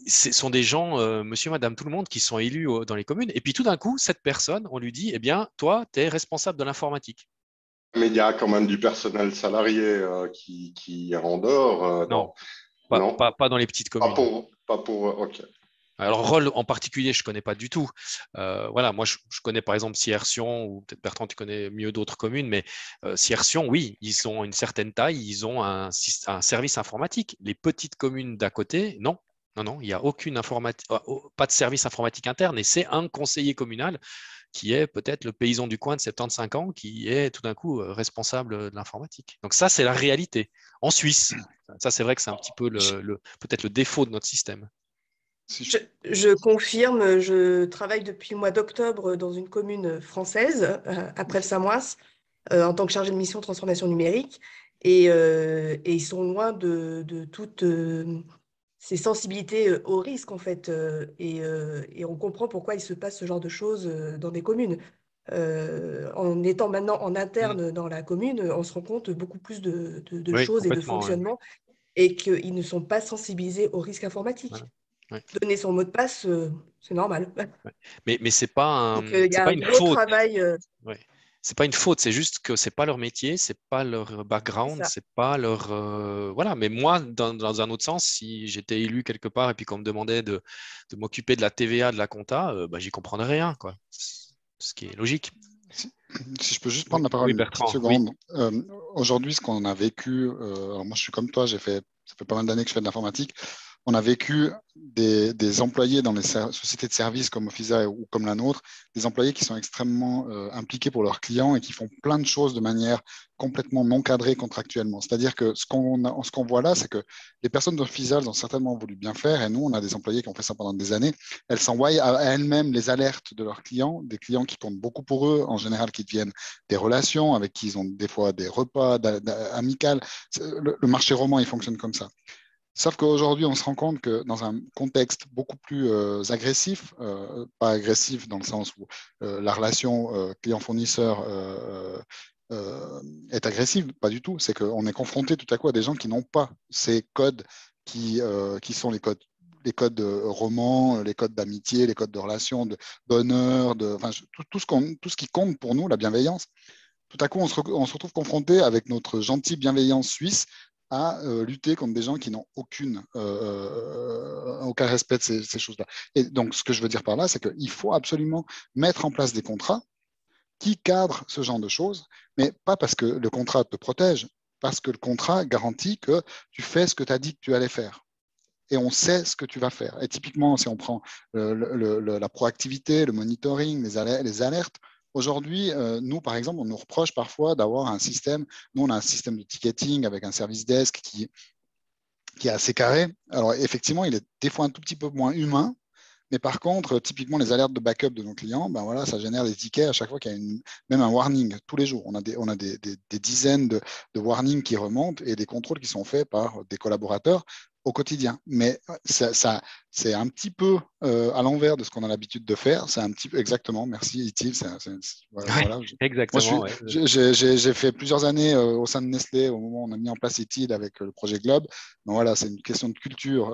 Ce sont des gens, monsieur, madame, tout le monde, qui sont élus dans les communes. Et puis tout d'un coup, cette personne, on lui dit, eh bien, toi, tu es responsable de l'informatique. Mais il y a quand même du personnel salarié qui est en dehors. Non, Non, pas dans les petites communes. pas pour. Ok. Alors, rôle en particulier, je ne connais pas du tout. Voilà, moi, je connais par exemple Sierre-Sion, ou peut-être Bertrand, tu connais mieux d'autres communes, mais Sierre-Sion, oui, ils ont une certaine taille, ils ont un service informatique. Les petites communes d'à côté, non. Non, non, il n'y a aucune informatique, pas de service informatique interne, et c'est un conseiller communal qui est peut-être le paysan du coin de 75 ans qui est tout d'un coup responsable de l'informatique. Donc ça, c'est la réalité. En Suisse, ça, c'est vrai que c'est un petit peu peut-être le défaut de notre système. Je confirme, je travaille depuis le mois d'octobre dans une commune française, après le Samois, en tant que chargée de mission transformation numérique. Et ils sont loin de toutes ces sensibilités au risque, en fait. Et on comprend pourquoi il se passe ce genre de choses dans des communes. En étant maintenant en interne dans la commune, on se rend compte beaucoup plus de Oui, choses et de complètement. Ouais. fonctionnements et qu'ils ne sont pas sensibilisés au risque informatique. Voilà. Ouais. Donner son mot de passe, c'est normal. Ouais. Mais c'est pas Donc, il y a pas un une gros faute. travail. Ouais. C'est pas une faute, c'est juste que c'est pas leur métier, c'est pas leur background, Ça. c'est pas leur voilà. Mais moi, dans un autre sens, si j'étais élu quelque part et puis qu'on me demandait de m'occuper de la TVA, de la compta, bah, j'y comprendrais rien, quoi. Ce qui est logique. Si je peux juste prendre la parole Oui, une petite Bertrand. seconde. Aujourd'hui, ce qu'on a vécu, alors moi je suis comme toi, ça fait pas mal d'années que je fais de l'informatique. On a vécu des employés dans les sociétés de services comme Officia ou comme la nôtre, des employés qui sont extrêmement impliqués pour leurs clients et qui font plein de choses de manière complètement non cadrée contractuellement. C'est-à-dire que ce qu'on voit là, c'est que les personnes d'Officia ont certainement voulu bien faire et nous, on a des employés qui ont fait ça pendant des années. Elles s'envoient à elles-mêmes les alertes de leurs clients, des clients qui comptent beaucoup pour eux, en général qui deviennent des relations, avec qui ils ont des fois des repas amicales. Le marché roman, il fonctionne comme ça. Sauf qu'aujourd'hui, on se rend compte que dans un contexte beaucoup plus agressif, pas agressif dans le sens où la relation client-fournisseur est agressive, pas du tout. C'est qu'on est confronté tout à coup à des gens qui n'ont pas ces codes qui sont les codes romans, les codes d'amitié, les codes de relation, d'honneur, tout ce qui compte pour nous, la bienveillance. Tout à coup, on se retrouve confronté avec notre gentille bienveillance suisse à lutter contre des gens qui n'ont aucun respect de ces choses-là. Et donc, ce que je veux dire par là, c'est qu'il faut absolument mettre en place des contrats qui cadrent ce genre de choses, mais pas parce que le contrat te protège, parce que le contrat garantit que tu fais ce que tu as dit que tu allais faire. Et on sait ce que tu vas faire. Et typiquement, si on prend la proactivité, le monitoring, les alertes, aujourd'hui, nous, par exemple, on nous reproche parfois d'avoir un système. Nous, on a un système de ticketing avec un service desk qui est assez carré. Alors, effectivement, il est des fois un tout petit peu moins humain. Mais par contre, typiquement, les alertes de backup de nos clients, ben voilà, ça génère des tickets à chaque fois qu'il y a même un warning tous les jours. On a des dizaines de warnings qui remontent et des contrôles qui sont faits par des collaborateurs au quotidien. Mais ça c'est un petit peu à l'envers de ce qu'on a l'habitude de faire. C'est un petit peu, exactement, merci Itil. Voilà. Exactement. Moi, j'ai fait plusieurs années au sein de Nestlé au moment où on a mis en place Itil avec le projet Globe. Donc voilà, c'est une question de culture.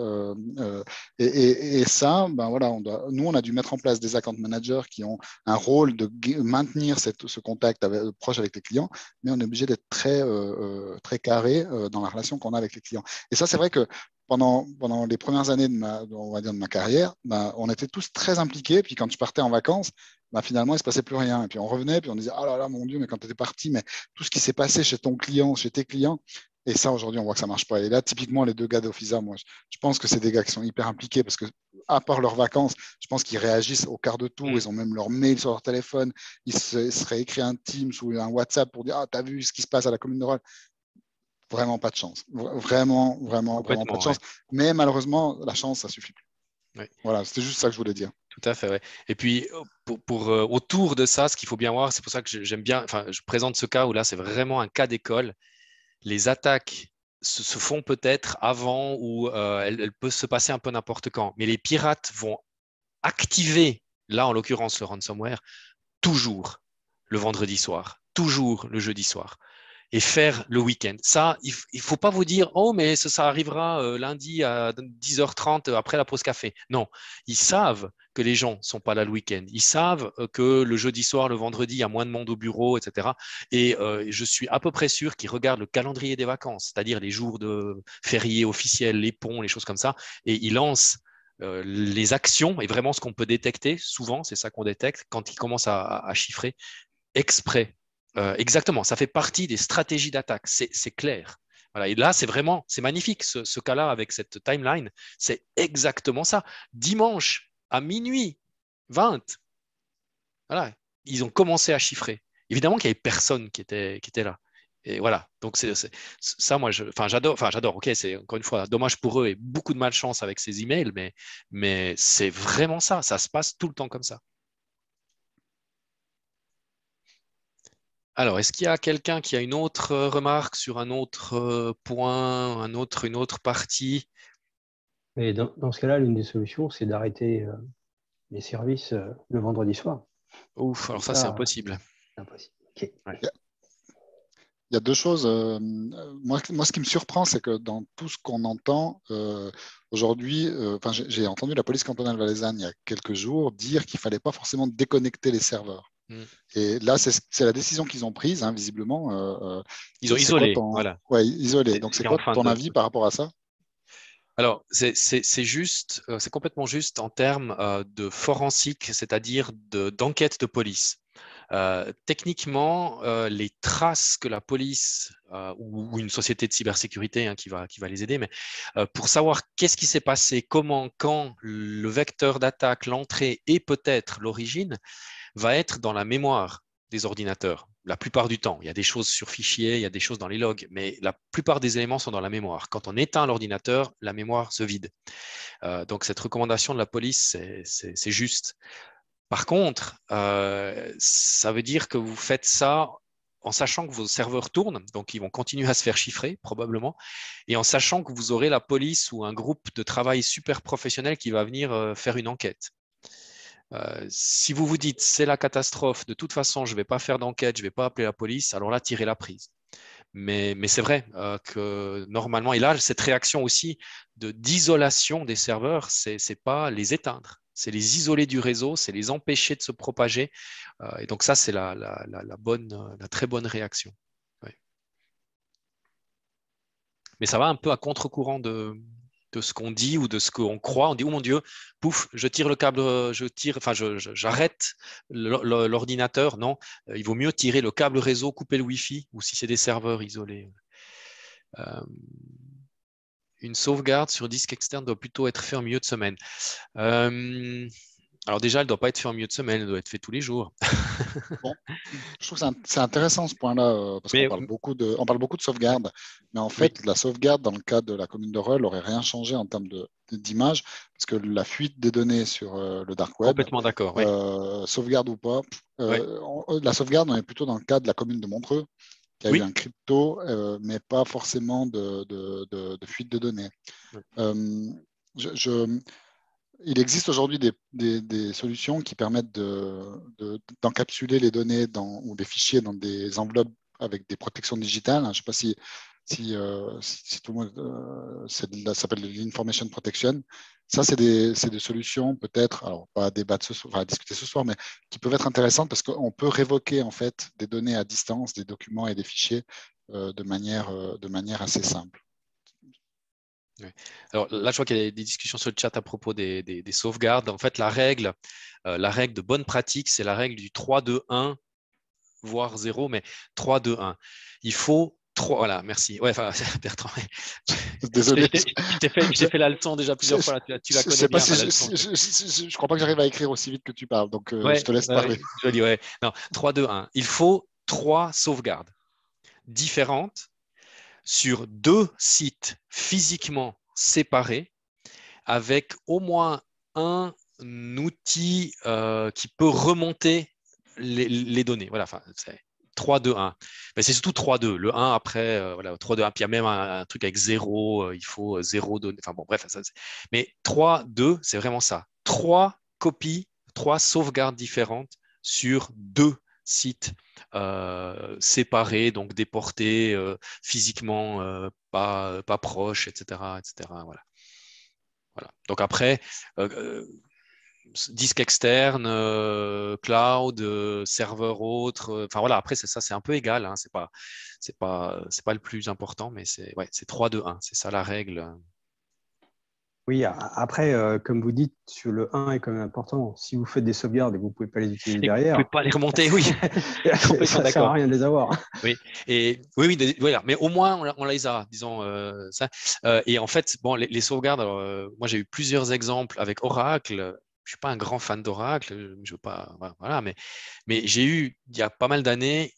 Et ça, ben voilà, nous, on a dû mettre en place des account managers qui ont un rôle de maintenir ce contact proche avec les clients, mais on est obligé d'être très carré dans la relation qu'on a avec les clients. Et ça, c'est vrai que pendant les premières années de ma carrière, ben, on était tous très impliqués. Puis quand je partais en vacances, ben, finalement, il ne se passait plus rien. Et puis on revenait, puis on disait, ah là là, mon Dieu, mais quand tu étais parti, mais tout ce qui s'est passé chez ton client, chez tes clients. Et ça, aujourd'hui, on voit que ça ne marche pas. Et là, typiquement, les deux gars d'Offiza, moi, je pense que c'est des gars qui sont hyper impliqués parce que, à part leurs vacances, je pense qu'ils réagissent au quart de tour. Ils ont même leur mail sur leur téléphone. Ils se réécrivent un Teams ou un WhatsApp pour dire, ah, t'as vu ce qui se passe à la commune de Rolle. Vraiment pas de chance. Vraiment pas de chance. Ouais. Mais malheureusement, la chance, ça suffit plus. Ouais. Voilà, c'était juste ça que je voulais dire. Tout à fait, ouais. Et puis, autour de ça, ce qu'il faut bien voir, c'est pour ça que j'aime bien, je présente ce cas où là, c'est vraiment un cas d'école. Les attaques se font peut-être avant ou elles peuvent se passer un peu n'importe quand. Mais les pirates vont activer, là, en l'occurrence, le ransomware, toujours le vendredi soir, toujours le jeudi soir. Et faire le week-end. Ça, il ne faut pas vous dire « Oh, mais ça arrivera lundi à 10h30 après la pause café ». Non, ils savent que les gens ne sont pas là le week-end. Ils savent que le jeudi soir, le vendredi, il y a moins de monde au bureau, etc. Et je suis à peu près sûr qu'ils regardent le calendrier des vacances, c'est-à-dire les jours de fériés officiels, les ponts, les choses comme ça, et ils lancent les actions, et vraiment ce qu'on peut détecter, souvent, c'est ça qu'on détecte, quand ils commencent à chiffrer exprès. Exactement, ça fait partie des stratégies d'attaque, c'est clair. Voilà. Et là, c'est magnifique ce cas-là avec cette timeline, c'est exactement ça. Dimanche à minuit 20, voilà, ils ont commencé à chiffrer. Évidemment qu'il n'y avait personne qui était là. Et voilà, donc ça, moi, j'adore. Ok, c'est encore une fois dommage pour eux et beaucoup de malchance avec ces emails, mais c'est vraiment ça se passe tout le temps comme ça. Alors, est-ce qu'il y a quelqu'un qui a une autre remarque sur un autre point, une autre partie? Et dans ce cas-là, l'une des solutions, c'est d'arrêter les services le vendredi soir. Ouf, alors ça, c'est impossible. C'est impossible. Okay. Ouais. Il y a deux choses. Moi, ce qui me surprend, c'est que dans tout ce qu'on entend aujourd'hui, j'ai entendu la police cantonale valaisanne il y a quelques jours dire qu'il ne fallait pas forcément déconnecter les serveurs. Et là, c'est la décision qu'ils ont prise, hein, visiblement. Ils ont isolé. Voilà. Ouais, isolé. Donc, c'est quoi ton avis par rapport à ça? Alors, c'est juste, c'est complètement juste en termes de forensique, c'est-à-dire d'enquête de police. Techniquement, les traces que la police ou une société de cybersécurité qui va les aider, mais pour savoir qu'est-ce qui s'est passé, comment, quand, le vecteur d'attaque, l'entrée et peut-être l'origine, va être dans la mémoire des ordinateurs. La plupart du temps, il y a des choses sur fichier, il y a des choses dans les logs, mais la plupart des éléments sont dans la mémoire. Quand on éteint l'ordinateur, la mémoire se vide. Donc, cette recommandation de la police, c'est juste. Par contre, ça veut dire que vous faites ça en sachant que vos serveurs tournent, donc ils vont continuer à se faire chiffrer probablement, et en sachant que vous aurez la police ou un groupe de travail super professionnel qui va venir faire une enquête. Si vous vous dites c'est la catastrophe, de toute façon je ne vais pas faire d'enquête, je ne vais pas appeler la police, alors là tirez la prise. Mais c'est vrai que normalement, et là cette réaction aussi d'isolation des serveurs, c'est pas les éteindre, c'est les isoler du réseau, c'est les empêcher de se propager. Et donc ça c'est la très bonne réaction. Ouais. Mais ça va un peu à contre-courant de ce qu'on dit ou de ce qu'on croit. On dit, oh mon Dieu, pouf, je tire le câble, j'arrête l'ordinateur. Non, il vaut mieux tirer le câble réseau, couper le Wi-Fi, ou si c'est des serveurs isolés. Une sauvegarde sur disque externe doit plutôt être faite en milieu de semaine. Alors déjà, elle ne doit pas être faite en milieu de semaine, elle doit être faite tous les jours. Bon, je trouve que c'est intéressant ce point-là, parce qu'on parle beaucoup de sauvegarde, mais en fait, la sauvegarde dans le cas de la commune de Reul n'aurait rien changé en termes d'image, parce que la fuite des données sur le dark web, complètement d'accord, sauvegarde ou pas, la sauvegarde, on est plutôt dans le cas de la commune de Montreux, qui a eu un crypto, mais pas forcément de fuite de données. il existe aujourd'hui des solutions qui permettent d'encapsuler les données ou les fichiers dans des enveloppes avec des protections digitales. Je ne sais pas si tout le monde, ça s'appelle de l'information protection. Ça, c'est des solutions peut-être, alors pas à débattre à discuter ce soir, mais qui peuvent être intéressantes parce qu'on peut révoquer en fait des données à distance, des documents et des fichiers de manière assez simple. Oui. Alors là, je vois qu'il y a des discussions sur le chat à propos des sauvegardes. En fait, la règle de bonne pratique, c'est la règle du 3-2-1, voire 0, mais 3-2-1. Il faut 3. Voilà, merci. Ouais, enfin, Bertrand. Désolé. Je t'ai fait la leçon déjà plusieurs fois. Là, tu la connais bien. Je ne crois pas que j'arrive à écrire aussi vite que tu parles, donc ouais, je te laisse parler. Joli, ouais. Non, 3-2-1. Il faut 3 sauvegardes différentes sur 2 sites physiquement séparés avec au moins un outil qui peut remonter les données. Voilà, enfin, c'est 3-2-1. Mais c'est surtout 3-2. Le 1 après, voilà, 3-2-1. Puis il y a même un truc avec 0, il faut 0 données. Enfin bon, bref. Mais 3-2, c'est vraiment ça. 3 copies, 3 sauvegardes différentes sur 2 sites séparés, donc déportés physiquement, pas proches, etc. Voilà. Voilà. Donc après, disque externe, cloud, serveur autre. Enfin voilà, après ça, c'est un peu égal. Hein, c'est pas le plus important, mais c'est 3-2-1. C'est ça la règle. Oui, après, comme vous dites, sur le 1 est quand même important. Si vous faites des sauvegardes et que vous ne pouvez pas les utiliser derrière, vous ne pouvez pas les remonter, oui. ça ne sert à rien de les avoir. Oui, et oui, voilà. Mais au moins on les a, disons ça. Et en fait, bon, les sauvegardes. Alors, moi, j'ai eu plusieurs exemples avec Oracle. Je suis pas un grand fan d'Oracle, je veux pas, voilà, mais j'ai eu il y a pas mal d'années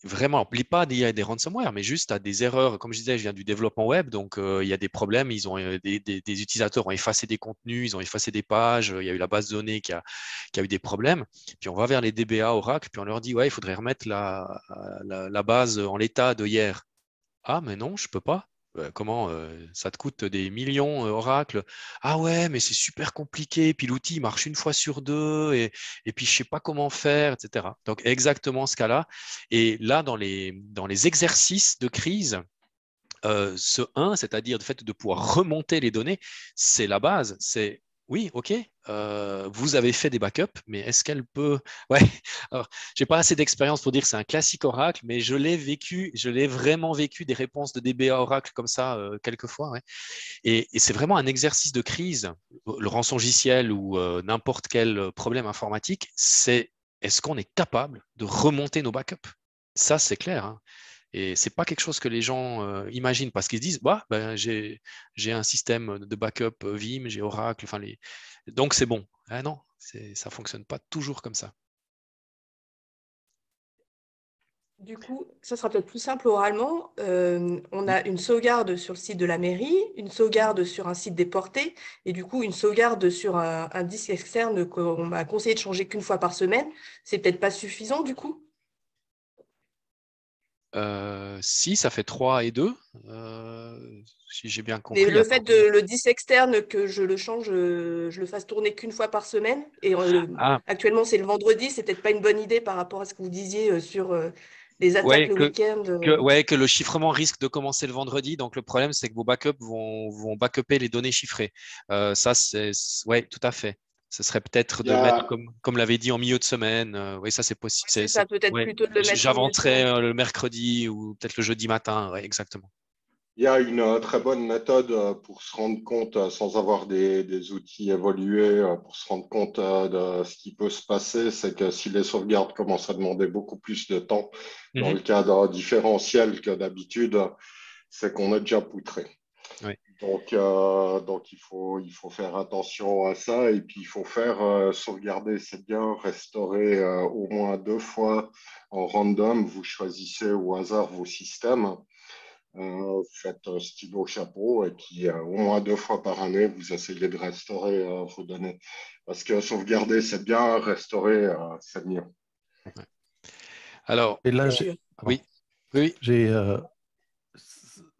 vraiment, pas des ransomware, mais juste à des erreurs. Comme je disais, je viens du développement web, donc il y a des problèmes. Ils ont des utilisateurs ont effacé des contenus, ils ont effacé des pages. Il y a eu la base de données qui a eu des problèmes. Puis on va vers les DBA Oracle, puis on leur dit ouais, il faudrait remettre la base en l'état de hier. Ah, mais non, je peux pas. Comment ça te coûte des millions Oracle? Ah ouais, mais c'est super compliqué. Puis l'outil marche une fois sur 2 et puis je sais pas comment faire, etc. Donc exactement ce cas-là. Et là, dans les exercices de crise, ce 1, c'est-à-dire le fait de pouvoir remonter les données, c'est la base. C'est oui, ok, vous avez fait des backups, mais est-ce qu'elle peut… Ouais, alors, j'ai pas assez d'expérience pour dire que c'est un classique Oracle, mais je l'ai vraiment vécu des réponses de DBA Oracle comme ça quelques fois. Ouais. Et c'est vraiment un exercice de crise. Le rançongiciel ou n'importe quel problème informatique, c'est est-ce qu'on est capable de remonter nos backups? Ça, c'est clair. Hein. Et ce n'est pas quelque chose que les gens imaginent parce qu'ils se disent bah, ben, j'ai un système de backup Vim, j'ai Oracle, donc c'est bon. Ah non, ça ne fonctionne pas toujours comme ça. Du coup, ça sera peut-être plus simple oralement. On a une sauvegarde sur le site de la mairie, une sauvegarde sur un site déporté, et du coup, une sauvegarde sur un disque externe qu'on m'a conseillé de changer qu'une fois par semaine. C'est peut-être pas suffisant du coup? Si, ça fait 3 et 2, si j'ai bien compris. Mais le fait de le disque externe, que je le change, je le fasse tourner qu'une fois par semaine, et actuellement c'est le vendredi, c'est peut-être pas une bonne idée par rapport à ce que vous disiez sur les attaques le week-end. Que le chiffrement risque de commencer le vendredi, donc le problème c'est que vos backups vont backuper les données chiffrées. Ça, oui, tout à fait. Ce serait peut-être de mettre, comme l'avait dit, en milieu de semaine. Oui, ça, c'est possible. C'est ça, peut-être plutôt de le mettre. J'avancerai le mercredi ou peut-être le jeudi matin. Oui, exactement. Il y a une très bonne méthode pour se rendre compte, sans avoir des outils évolués, pour se rendre compte de ce qui peut se passer. C'est que si les sauvegardes commencent à demander beaucoup plus de temps dans le cadre différentiel que d'habitude, c'est qu'on est déjà poutré. Oui. Donc il faut faire attention à ça et puis il faut faire sauvegarder, c'est bien, restaurer au moins 2 fois en random. Vous choisissez au hasard vos systèmes, faites stylo chapeau et puis au moins 2 fois par année, vous essayez de restaurer vos données. Parce que sauvegarder, c'est bien, restaurer, c'est mieux. Ouais. Alors, et là, oui.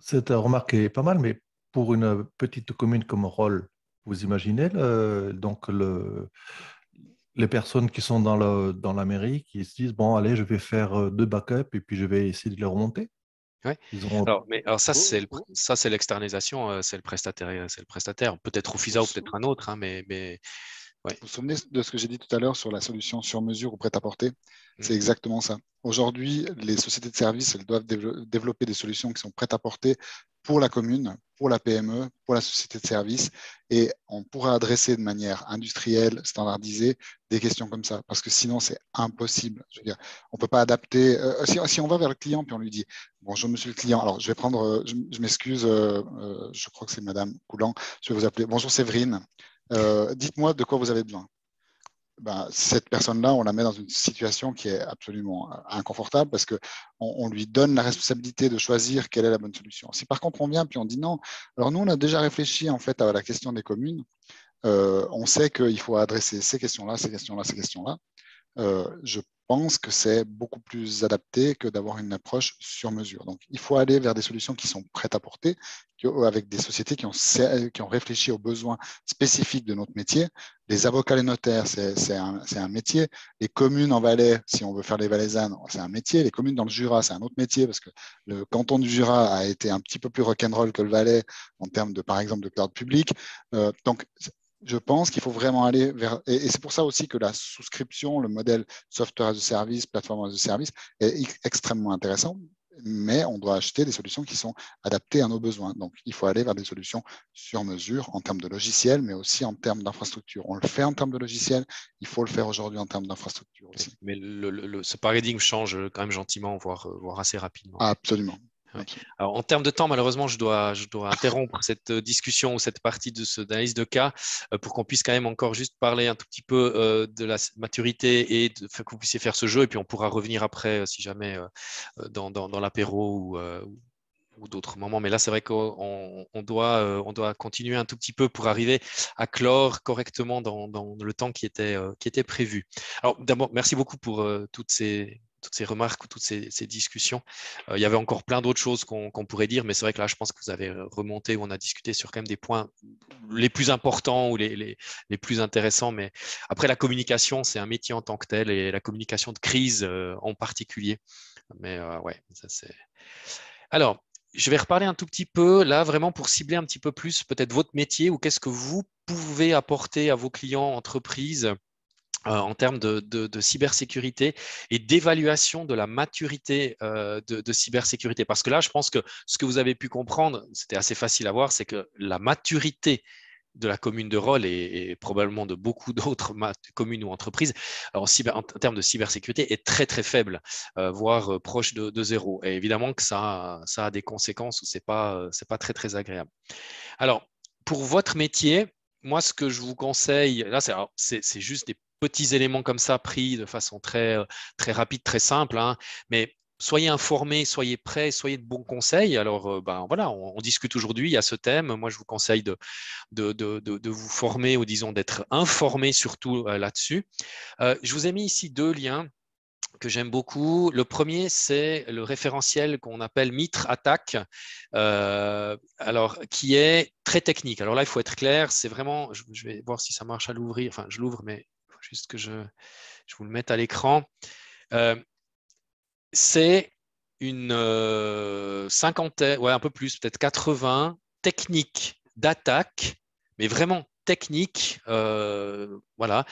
Cette remarque est pas mal, mais pour une petite commune comme Rolle, Vous imaginez les personnes qui sont dans la mairie qui se disent, bon, allez, je vais faire 2 backups et puis je vais essayer de les remonter. Ouais. Ils ont... Alors ça, c'est l'externalisation, c'est le prestataire. Peut-être Offiza ou peut-être un autre, hein, mais ouais. Vous vous souvenez de ce que j'ai dit tout à l'heure sur la solution sur mesure ou prêt-à-porter? C'est exactement ça. Aujourd'hui, les sociétés de services, elles doivent développer des solutions qui sont prêtes à porter pour la commune, pour la PME, pour la société de services, et on pourra adresser de manière industrielle, standardisée, des questions comme ça, parce que sinon, c'est impossible. Je veux dire, on ne peut pas adapter. Si on va vers le client, puis on lui dit, bonjour, monsieur le client, alors je vais prendre, je m'excuse, je crois que c'est Madame Coulant, je vais vous appeler. Bonjour Séverine. Dites-moi de quoi vous avez besoin. Ben, cette personne-là, on la met dans une situation qui est absolument inconfortable parce qu'on lui donne la responsabilité de choisir quelle est la bonne solution. Si par contre on vient puis on dit non, alors nous on a déjà réfléchi en fait à la question des communes, on sait qu'il faut adresser ces questions-là, ces questions-là, ces questions-là. Je pense que c'est beaucoup plus adapté que d'avoir une approche sur mesure. Donc, il faut aller vers des solutions qui sont prêtes à porter, avec des sociétés qui ont réfléchi aux besoins spécifiques de notre métier. Les avocats, les notaires, c'est un métier. Les communes en Valais, si on veut faire les Valaisannes, c'est un métier. Les communes dans le Jura, c'est un autre métier parce que le canton du Jura a été un petit peu plus rock'n'roll que le Valais en termes de, par exemple, de cloud public. Donc, je pense qu'il faut vraiment aller vers... Et c'est pour ça aussi que la souscription, le modèle software as a service, plateforme as a service, est extrêmement intéressant, mais on doit acheter des solutions qui sont adaptées à nos besoins. Donc, il faut aller vers des solutions sur mesure en termes de logiciel, mais aussi en termes d'infrastructure. On le fait en termes de logiciel, il faut le faire aujourd'hui en termes d'infrastructure aussi. Mais ce paradigme change quand même gentiment, voire assez rapidement. Absolument. Ouais. Alors, en termes de temps, malheureusement, je dois interrompre cette discussion ou cette partie de cette analyse de cas pour qu'on puisse quand même encore juste parler un tout petit peu de la maturité et que vous puissiez faire ce jeu. Et puis, on pourra revenir après, si jamais, dans l'apéro ou d'autres moments. Mais là, c'est vrai qu'on doit continuer un tout petit peu pour arriver à clore correctement dans le temps qui était prévu. Alors, d'abord, merci beaucoup pour toutes ces remarques ou toutes ces discussions. Il y avait encore plein d'autres choses qu'on pourrait dire, mais c'est vrai que là, je pense que vous avez remonté, on a discuté sur quand même des points les plus importants ou les plus intéressants. Mais après, la communication, c'est un métier en tant que tel et la communication de crise en particulier. Mais ouais, ça c'est... Alors, je vais reparler un tout petit peu, là, vraiment pour cibler un petit peu plus peut-être votre métier ou qu'est-ce que vous pouvez apporter à vos clients, entreprises, en termes de cybersécurité et d'évaluation de la maturité de cybersécurité. Parce que là, je pense que ce que vous avez pu comprendre, c'était assez facile à voir, c'est que la maturité de la commune de Rolle et probablement de beaucoup d'autres communes ou entreprises en termes de cybersécurité est très très faible, voire proche de zéro. Et évidemment que ça a des conséquences où c'est pas très très agréable. Alors, pour votre métier, moi, ce que je vous conseille, là, c'est juste des petits éléments comme ça pris de façon très, très rapide, très simple, hein, mais soyez informés, soyez prêts, soyez de bons conseils. Alors, ben, voilà, on discute aujourd'hui, il y a ce thème. Moi, je vous conseille de vous former ou disons d'être informé surtout là-dessus. Je vous ai mis ici 2 liens que j'aime beaucoup. Le premier, c'est le référentiel qu'on appelle Mitre Attack, alors qui est très technique. Alors là, il faut être clair, c'est vraiment, je vais voir si ça marche à l'ouvrir. Enfin, je l'ouvre, mais il faut juste que je vous le mette à l'écran. C'est une cinquantaine, ouais, un peu plus, peut-être 80 techniques d'attaque, mais vraiment techniques, voilà,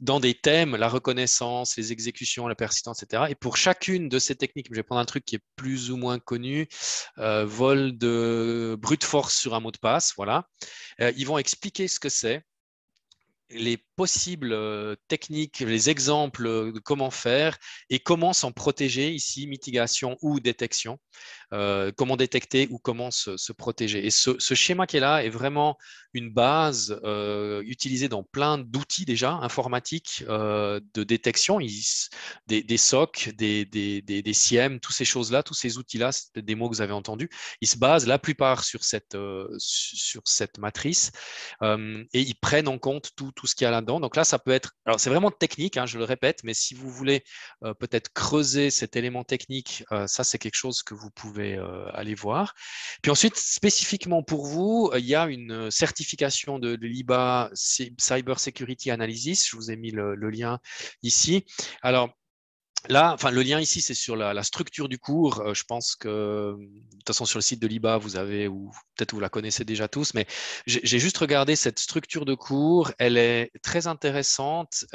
dans des thèmes, la reconnaissance, les exécutions, la persistance, etc. Et pour chacune de ces techniques, je vais prendre un truc qui est plus ou moins connu, vol de brute force sur un mot de passe, voilà. Ils vont expliquer ce que c'est, les possibles techniques, les exemples de comment faire et comment s'en protéger ici, mitigation ou détection, comment détecter ou comment se protéger. Et ce schéma qui est là est vraiment une base utilisée dans plein d'outils déjà informatiques de détection, des SOC, des SIEM, toutes ces choses-là, tous ces outils-là, c'est des mots que vous avez entendus, ils se basent la plupart sur cette matrice et ils prennent en compte tout ce qu'il y a là-dedans. Donc là, ça peut être, alors c'est vraiment technique, hein, je le répète, mais si vous voulez peut-être creuser cet élément technique, ça c'est quelque chose que vous pouvez aller voir. Puis ensuite, spécifiquement pour vous, il y a une certification certification de l'IBA Cyber Security Analysis. Je vous ai mis le lien ici. Alors, là, enfin, le lien ici, c'est sur la structure du cours. Je pense que, de toute façon, sur le site de l'IBA, vous avez, ou peut-être vous la connaissez déjà tous, mais j'ai juste regardé cette structure de cours. Elle est très intéressante.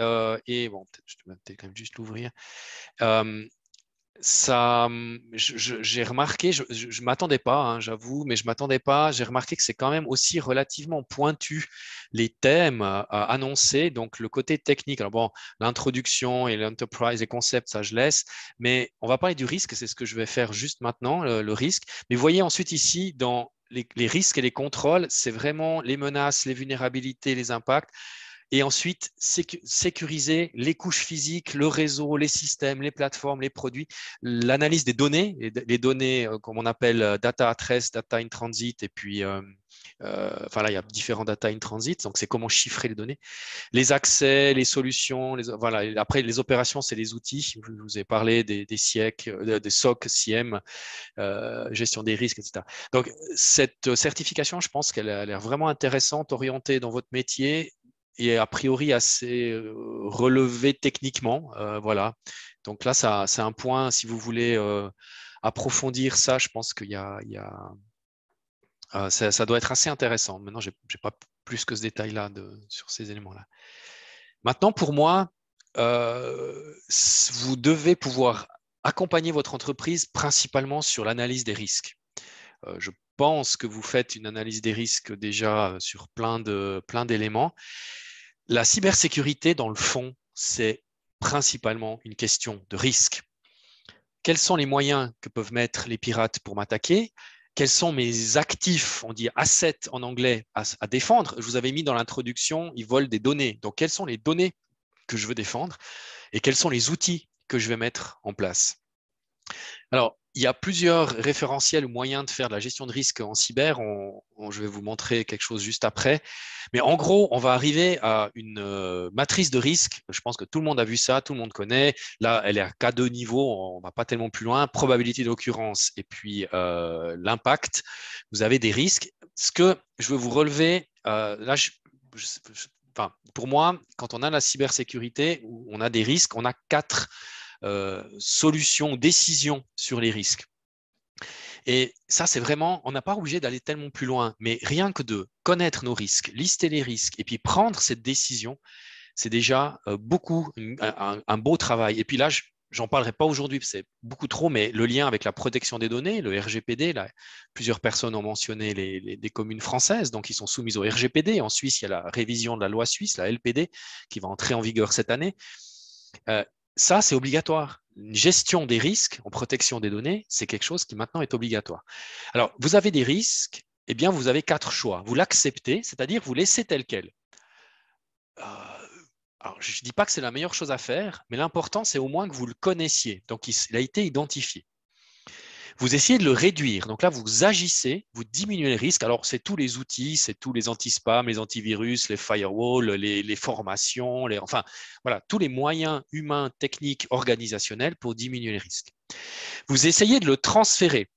Et bon, peut-être je vais peut-être quand même juste l'ouvrir. Ça, j'ai remarqué, je ne m'attendais pas, hein, j'avoue, mais je ne m'attendais pas. J'ai remarqué que c'est quand même aussi relativement pointu les thèmes annoncés, donc le côté technique. Alors bon, l'introduction et l'enterprise, les concepts, ça je laisse, mais on va parler du risque, c'est ce que je vais faire juste maintenant, le risque. Mais vous voyez ensuite ici, dans les risques et les contrôles, c'est vraiment les menaces, les vulnérabilités, les impacts. Et ensuite, sécuriser les couches physiques, le réseau, les systèmes, les plateformes, les produits, l'analyse des données, les données comme on appelle data at rest, data in transit, et puis enfin là, il y a différents data in transit, donc c'est comment chiffrer les données, les accès, les solutions, voilà. Et après, les opérations, c'est les outils. Je vous ai parlé des SIEC, des SOC, SIEM, gestion des risques, etc. Donc, cette certification, je pense qu'elle a l'air vraiment intéressante, orientée dans votre métier, et a priori assez relevé techniquement. Voilà. Donc là, c'est un point, si vous voulez approfondir ça, je pense qu'il ça doit être assez intéressant. Maintenant, je n'ai pas plus que ce détail-là sur ces éléments-là. Maintenant, pour moi, vous devez pouvoir accompagner votre entreprise principalement sur l'analyse des risques. Je pense que vous faites une analyse des risques déjà sur plein d'éléments. La cybersécurité, dans le fond, c'est principalement une question de risque. Quels sont les moyens que peuvent mettre les pirates pour m'attaquer? Quels sont mes actifs, on dit assets en anglais, à défendre? Je vous avais mis dans l'introduction, ils volent des données. Donc, quelles sont les données que je veux défendre et quels sont les outils que je vais mettre en place? Alors, il y a plusieurs référentiels ou moyens de faire de la gestion de risque en cyber. Je vais vous montrer quelque chose juste après. Mais en gros, on va arriver à une matrice de risque. Je pense que tout le monde a vu ça, tout le monde connaît. Là, elle est à K2 niveaux, on ne va pas tellement plus loin. Probabilité d'occurrence et puis l'impact. Vous avez des risques. Ce que je veux vous relever, là, enfin, pour moi, quand on a la cybersécurité, on a des risques, on a 4 solutions, décisions sur les risques. Et ça, c'est vraiment, on n'a pas obligé d'aller tellement plus loin, mais rien que de connaître nos risques, lister les risques et puis prendre cette décision, c'est déjà un beau travail. Et puis là, j'en parlerai pas aujourd'hui, c'est beaucoup trop, mais le lien avec la protection des données, le RGPD, là, plusieurs personnes ont mentionné les communes françaises, donc ils sont soumises au RGPD. En Suisse, il y a la révision de la loi suisse, la LPD, qui va entrer en vigueur cette année. Ça, c'est obligatoire. Une gestion des risques en protection des données, c'est quelque chose qui maintenant est obligatoire. Alors, vous avez des risques, eh bien, vous avez 4 choix. Vous l'acceptez, c'est-à-dire vous laissez tel quel. Alors, je ne dis pas que c'est la meilleure chose à faire, mais l'important, c'est au moins que vous le connaissiez. Donc, il a été identifié. Vous essayez de le réduire. Donc là, vous agissez, vous diminuez les risques. Alors, c'est tous les outils, c'est tous les anti-spam, les antivirus, les firewalls, les formations, enfin, voilà, tous les moyens humains, techniques, organisationnels pour diminuer les risques. Vous essayez de le transférer.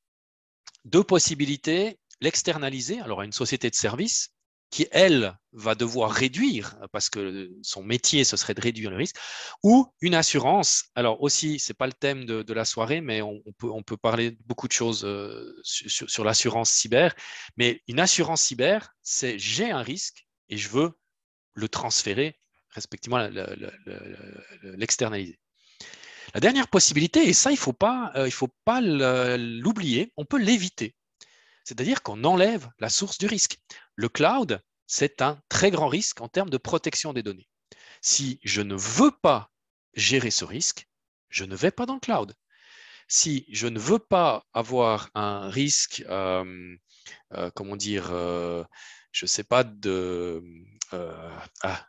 2 possibilités, l'externaliser, alors à une société de service, qui, elle, va devoir réduire, parce que son métier, ce serait de réduire le risque, ou une assurance. Alors aussi, ce n'est pas le thème de la soirée, mais on peut parler de beaucoup de choses sur l'assurance cyber. Mais une assurance cyber, c'est j'ai un risque et je veux le transférer, respectivement l'externaliser. La dernière possibilité, et ça, il ne faut pas l'oublier, on peut l'éviter. C'est-à-dire qu'on enlève la source du risque. Le cloud, c'est un très grand risque en termes de protection des données. Si je ne veux pas gérer ce risque, je ne vais pas dans le cloud. Si je ne veux pas avoir un risque, comment dire, je ne sais pas,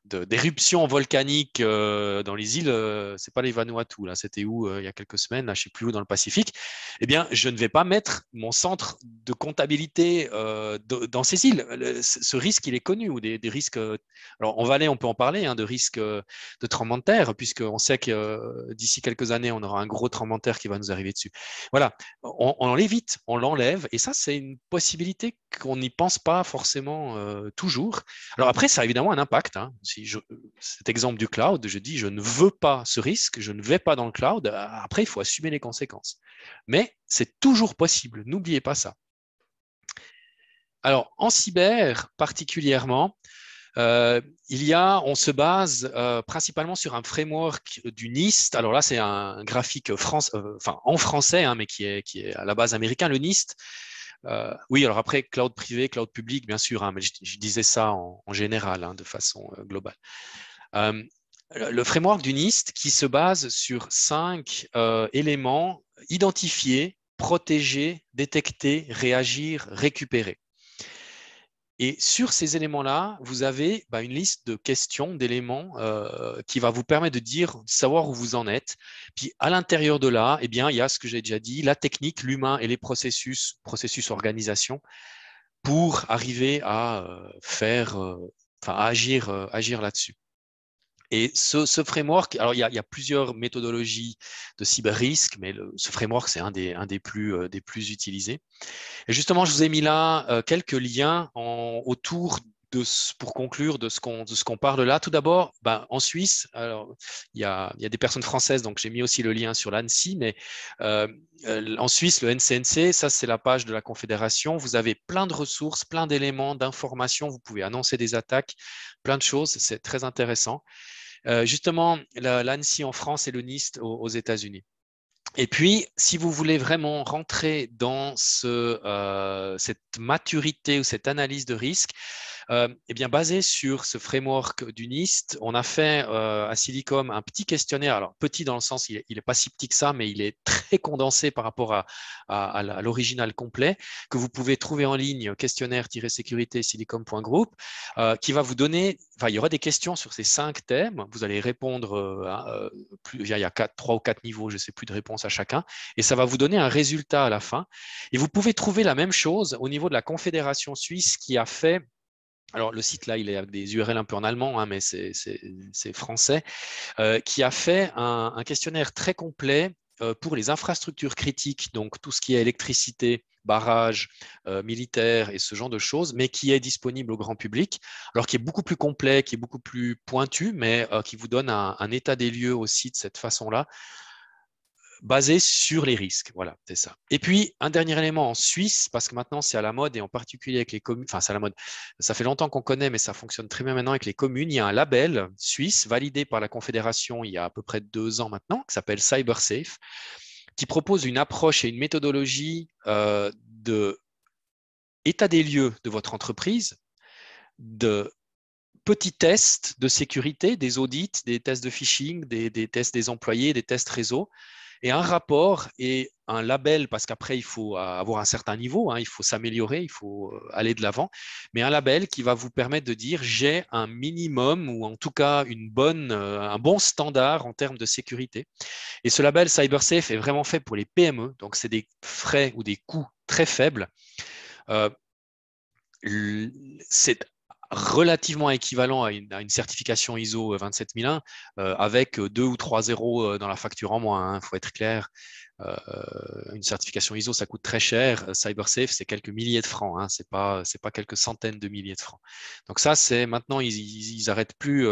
d'éruption volcanique dans les îles, c'est pas les Vanuatu, là, c'était où il y a quelques semaines, là, je ne sais plus où dans le Pacifique, eh bien, je ne vais pas mettre mon centre de comptabilité dans ces îles. Ce risque, il est connu, ou des risques. Alors, en Valais, on peut en parler, hein, de risques de tremblement de terre, puisqu'on sait que d'ici quelques années, on aura un gros tremblement de terre qui va nous arriver dessus. Voilà, on l'évite, on l'enlève, et ça, c'est une possibilité qu'on n'y pense pas forcément temps, toujours. Alors après, ça a évidemment un impact. Hein. Cet exemple du cloud, je dis, je ne veux pas ce risque, je ne vais pas dans le cloud. Après, il faut assumer les conséquences. Mais c'est toujours possible, n'oubliez pas ça. Alors, en cyber particulièrement, on se base principalement sur un framework du NIST. Alors là, c'est un graphique en français, hein, mais qui est à la base américain, le NIST. Oui, alors après, cloud privé, cloud public, bien sûr, hein, mais je disais ça en général, hein, de façon globale. Le framework du NIST qui se base sur 5 éléments: identifier, protéger, détecter, réagir, récupérer. Et sur ces éléments-là, vous avez une liste de questions, d'éléments qui va vous permettre de savoir où vous en êtes. Puis à l'intérieur de là, il y a ce que j'ai déjà dit, la technique, l'humain et les processus organisation, pour arriver à agir là-dessus. Et ce framework, alors il y a plusieurs méthodologies de cyber-risque, mais ce framework, c'est un des plus utilisés. Et justement, je vous ai mis là quelques liens autour pour conclure de ce qu'on parle là. Tout d'abord, en Suisse, alors il y a des personnes françaises, donc j'ai mis aussi le lien sur l'ANSSI, mais en Suisse, le NCNC, ça c'est la page de la Confédération. Vous avez plein de ressources, plein d'éléments, d'informations. Vous pouvez annoncer des attaques, plein de choses. C'est très intéressant. Justement, l'ANSSI en France et le NIST aux États-Unis. Et puis, si vous voulez vraiment rentrer dans cette maturité ou cette analyse de risque, basé sur ce framework du NIST, on a fait à Silicom un petit questionnaire. Alors, petit dans le sens, il n'est pas si petit que ça, mais il est très condensé par rapport à l'original complet, que vous pouvez trouver en ligne, questionnaire-sécurité silicom.group, qui va vous donner, il y aura des questions sur ces 5 thèmes. Vous allez répondre, il y a 3 ou 4 niveaux, je ne sais plus de réponses à chacun, et ça va vous donner un résultat à la fin. Et vous pouvez trouver la même chose au niveau de la Confédération suisse qui a fait. Alors, le site, là, il est avec des URL un peu en allemand, hein, mais c'est français, qui a fait un questionnaire très complet pour les infrastructures critiques, donc tout ce qui est électricité, barrages, militaires et ce genre de choses, mais qui est disponible au grand public, alors qui est beaucoup plus complet, qui est beaucoup plus pointu, mais qui vous donne un état des lieux aussi de cette façon-là, basé sur les risques. Voilà, c'est ça. Et puis, un dernier élément en Suisse, parce que maintenant, c'est à la mode, et en particulier avec les communes, c'est à la mode, ça fait longtemps qu'on connaît, mais ça fonctionne très bien maintenant avec les communes. Il y a un label suisse validé par la Confédération il y a à peu près 2 ans maintenant, qui s'appelle CyberSafe, qui propose une approche et une méthodologie de état des lieux de votre entreprise, de petits tests de sécurité, des audits, des tests de phishing, des tests des employés, des tests réseau, et un rapport et un label, parce qu'après, il faut avoir un certain niveau, hein, il faut s'améliorer, il faut aller de l'avant, mais un label qui va vous permettre de dire j'ai un minimum ou en tout cas un bon standard en termes de sécurité. Et ce label CyberSafe est vraiment fait pour les PME, donc c'est des frais ou des coûts très faibles. C'est relativement équivalent à une certification ISO 27001 avec 2 ou 3 zéros dans la facture en moins. Il faut être clair. Une certification ISO, ça coûte très cher. CyberSafe, c'est quelques milliers de francs. Hein. C'est pas quelques centaines de milliers de francs. Donc ça, c'est maintenant, ils n'arrêtent plus.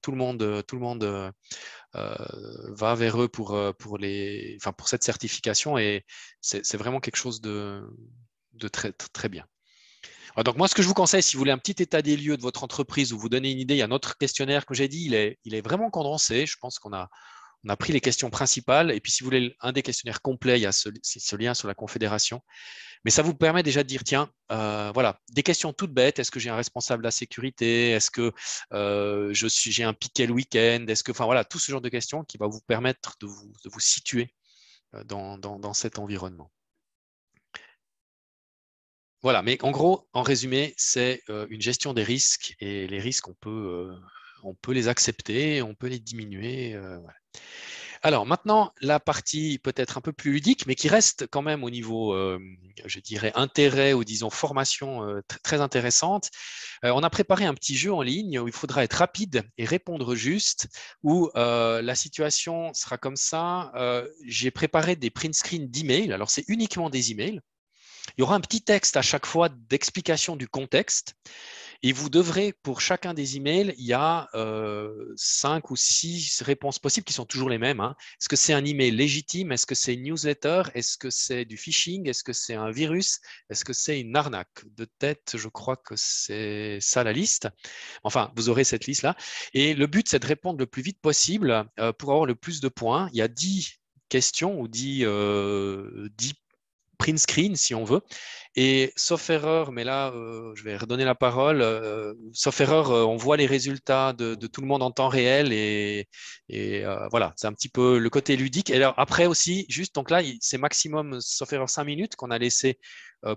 Tout le monde va vers eux pour cette certification et c'est vraiment quelque chose de très, très bien. Donc moi, ce que je vous conseille, si vous voulez un petit état des lieux de votre entreprise ou vous donner une idée, il y a notre questionnaire que j'ai dit, il est vraiment condensé. Je pense qu'on a pris les questions principales. Et puis, si vous voulez un des questionnaires complets, il y a ce lien sur la Confédération. Mais ça vous permet déjà de dire, tiens, voilà, des questions toutes bêtes. Est-ce que j'ai un responsable de la sécurité? Est-ce que j'ai un piquet le week-end? Est-ce que, voilà, tout ce genre de questions qui va vous permettre de vous situer dans cet environnement. Voilà, mais en gros, en résumé, c'est une gestion des risques et les risques, on peut les accepter, on peut les diminuer. Voilà. Alors maintenant, la partie peut-être un peu plus ludique, mais qui reste quand même au niveau, je dirais, intérêt ou disons formation très intéressante. On a préparé un petit jeu en ligne où il faudra être rapide et répondre juste, où la situation sera comme ça. J'ai préparé des print screens d'emails. Alors, c'est uniquement des emails. Il y aura un petit texte à chaque fois d'explication du contexte. Et vous devrez, pour chacun des emails, il y a 5 ou 6 réponses possibles qui sont toujours les mêmes. Hein. Est-ce que c'est un email légitime? Est-ce que c'est une newsletter? Est-ce que c'est du phishing? Est-ce que c'est un virus? Est-ce que c'est une arnaque? De tête, je crois que c'est ça la liste. Enfin, vous aurez cette liste-là. Et le but, c'est de répondre le plus vite possible pour avoir le plus de points. Il y a 10 questions ou 10 print screen si on veut, et sauf erreur, mais là je vais redonner la parole, sauf erreur, on voit les résultats de tout le monde en temps réel et voilà, c'est un petit peu le côté ludique. Et alors après aussi, juste donc là c'est maximum sauf erreur 5 minutes qu'on a laissé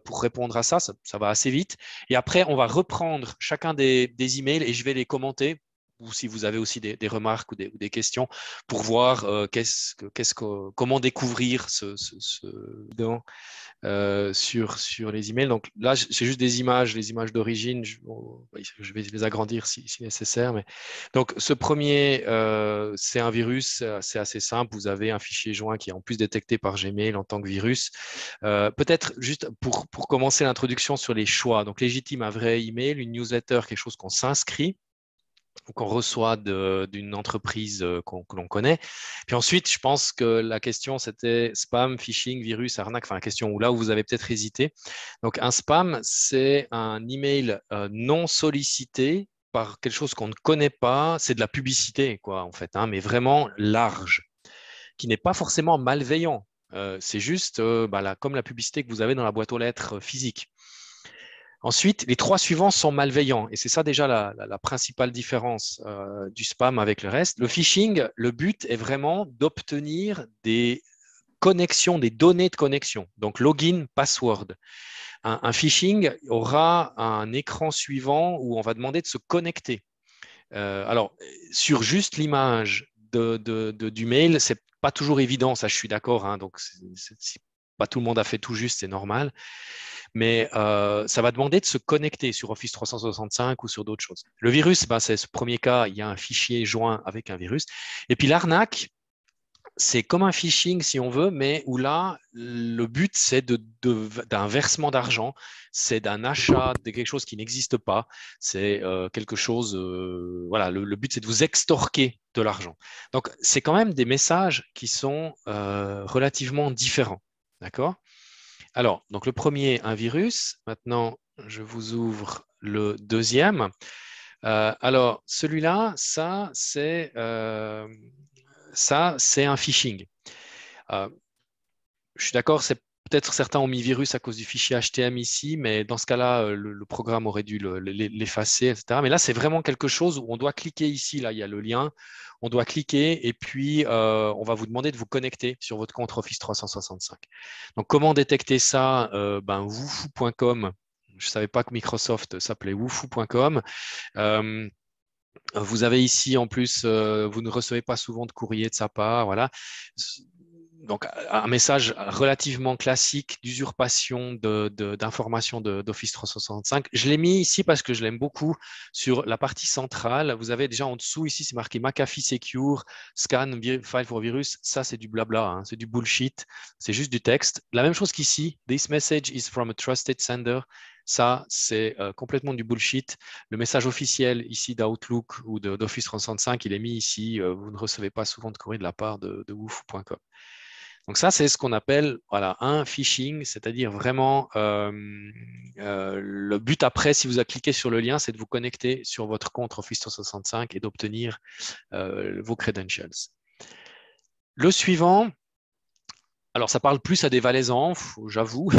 pour répondre à ça va assez vite, et après on va reprendre chacun des emails et je vais les commenter, ou si vous avez aussi des remarques ou des questions pour voir comment découvrir sur les emails. Donc là, c'est juste des images, les images d'origine. Je vais les agrandir si nécessaire. Mais... Donc, ce premier, c'est un virus, c'est assez simple. Vous avez un fichier joint qui est en plus détecté par Gmail en tant que virus. Peut-être juste pour commencer l'introduction sur les choix. Donc, légitime, un vrai email, une newsletter, quelque chose qu'on s'inscrit, qu'on reçoit d'une entreprise que l'on connaît. Puis ensuite, je pense que la question, c'était spam, phishing, virus, arnaque, enfin la question où vous avez peut-être hésité. Donc, un spam, c'est un email non sollicité par quelque chose qu'on ne connaît pas. C'est de la publicité, quoi, en fait, hein, mais vraiment large, qui n'est pas forcément malveillant. C'est juste comme la publicité que vous avez dans la boîte aux lettres physique. Ensuite, les 3 suivants sont malveillants. Et c'est ça déjà la principale différence du spam avec le reste. Le phishing, le but est vraiment d'obtenir des connexions, des données de connexion. Donc, login, password. Un phishing aura un écran suivant où on va demander de se connecter. Alors, sur juste l'image du mail, c'est pas toujours évident, ça je suis d'accord. Hein, donc, pas tout le monde a fait tout juste, c'est normal. Mais ça va demander de se connecter sur Office 365 ou sur d'autres choses. Le virus, c'est ce premier cas, il y a un fichier joint avec un virus. Et puis l'arnaque, c'est comme un phishing si on veut, mais où là, le but, c'est d'un versement d'argent, c'est d'un achat de quelque chose qui n'existe pas, c'est quelque chose, voilà, le but, c'est de vous extorquer de l'argent. Donc, c'est quand même des messages qui sont relativement différents, d'accord ? Alors, donc le premier, un virus. Maintenant, je vous ouvre le deuxième. Alors, celui-là, ça, c'est un phishing. Je suis d'accord, peut-être certains ont mis virus à cause du fichier HTML ici, mais dans ce cas-là, le programme aurait dû l'effacer, etc. Mais là, c'est vraiment quelque chose où on doit cliquer ici. Là, il y a le lien. On doit cliquer et puis on va vous demander de vous connecter sur votre compte Office 365. Donc, comment détecter ça? Woofoo.com. Je ne savais pas que Microsoft s'appelait Woofoo.com. Vous avez ici, en plus, vous ne recevez pas souvent de courrier de sa part. Voilà. Donc, un message relativement classique d'usurpation d'informations d'Office 365. Je l'ai mis ici parce que je l'aime beaucoup sur la partie centrale. Vous avez déjà en dessous, ici, c'est marqué McAfee Secure, scan, file for virus. Ça, c'est du blabla, hein, c'est du bullshit. C'est juste du texte. La même chose qu'ici. This message is from a trusted sender. Ça, c'est complètement du bullshit. Le message officiel ici d'Outlook ou d'Office 365, il est mis ici. Vous ne recevez pas souvent de courrier de la part de woofoo.com. Donc ça, c'est ce qu'on appelle un phishing, c'est-à-dire vraiment le but après, si vous cliquez sur le lien, c'est de vous connecter sur votre compte Office 365 et d'obtenir vos credentials. Le suivant, alors ça parle plus à des valaisans, j'avoue,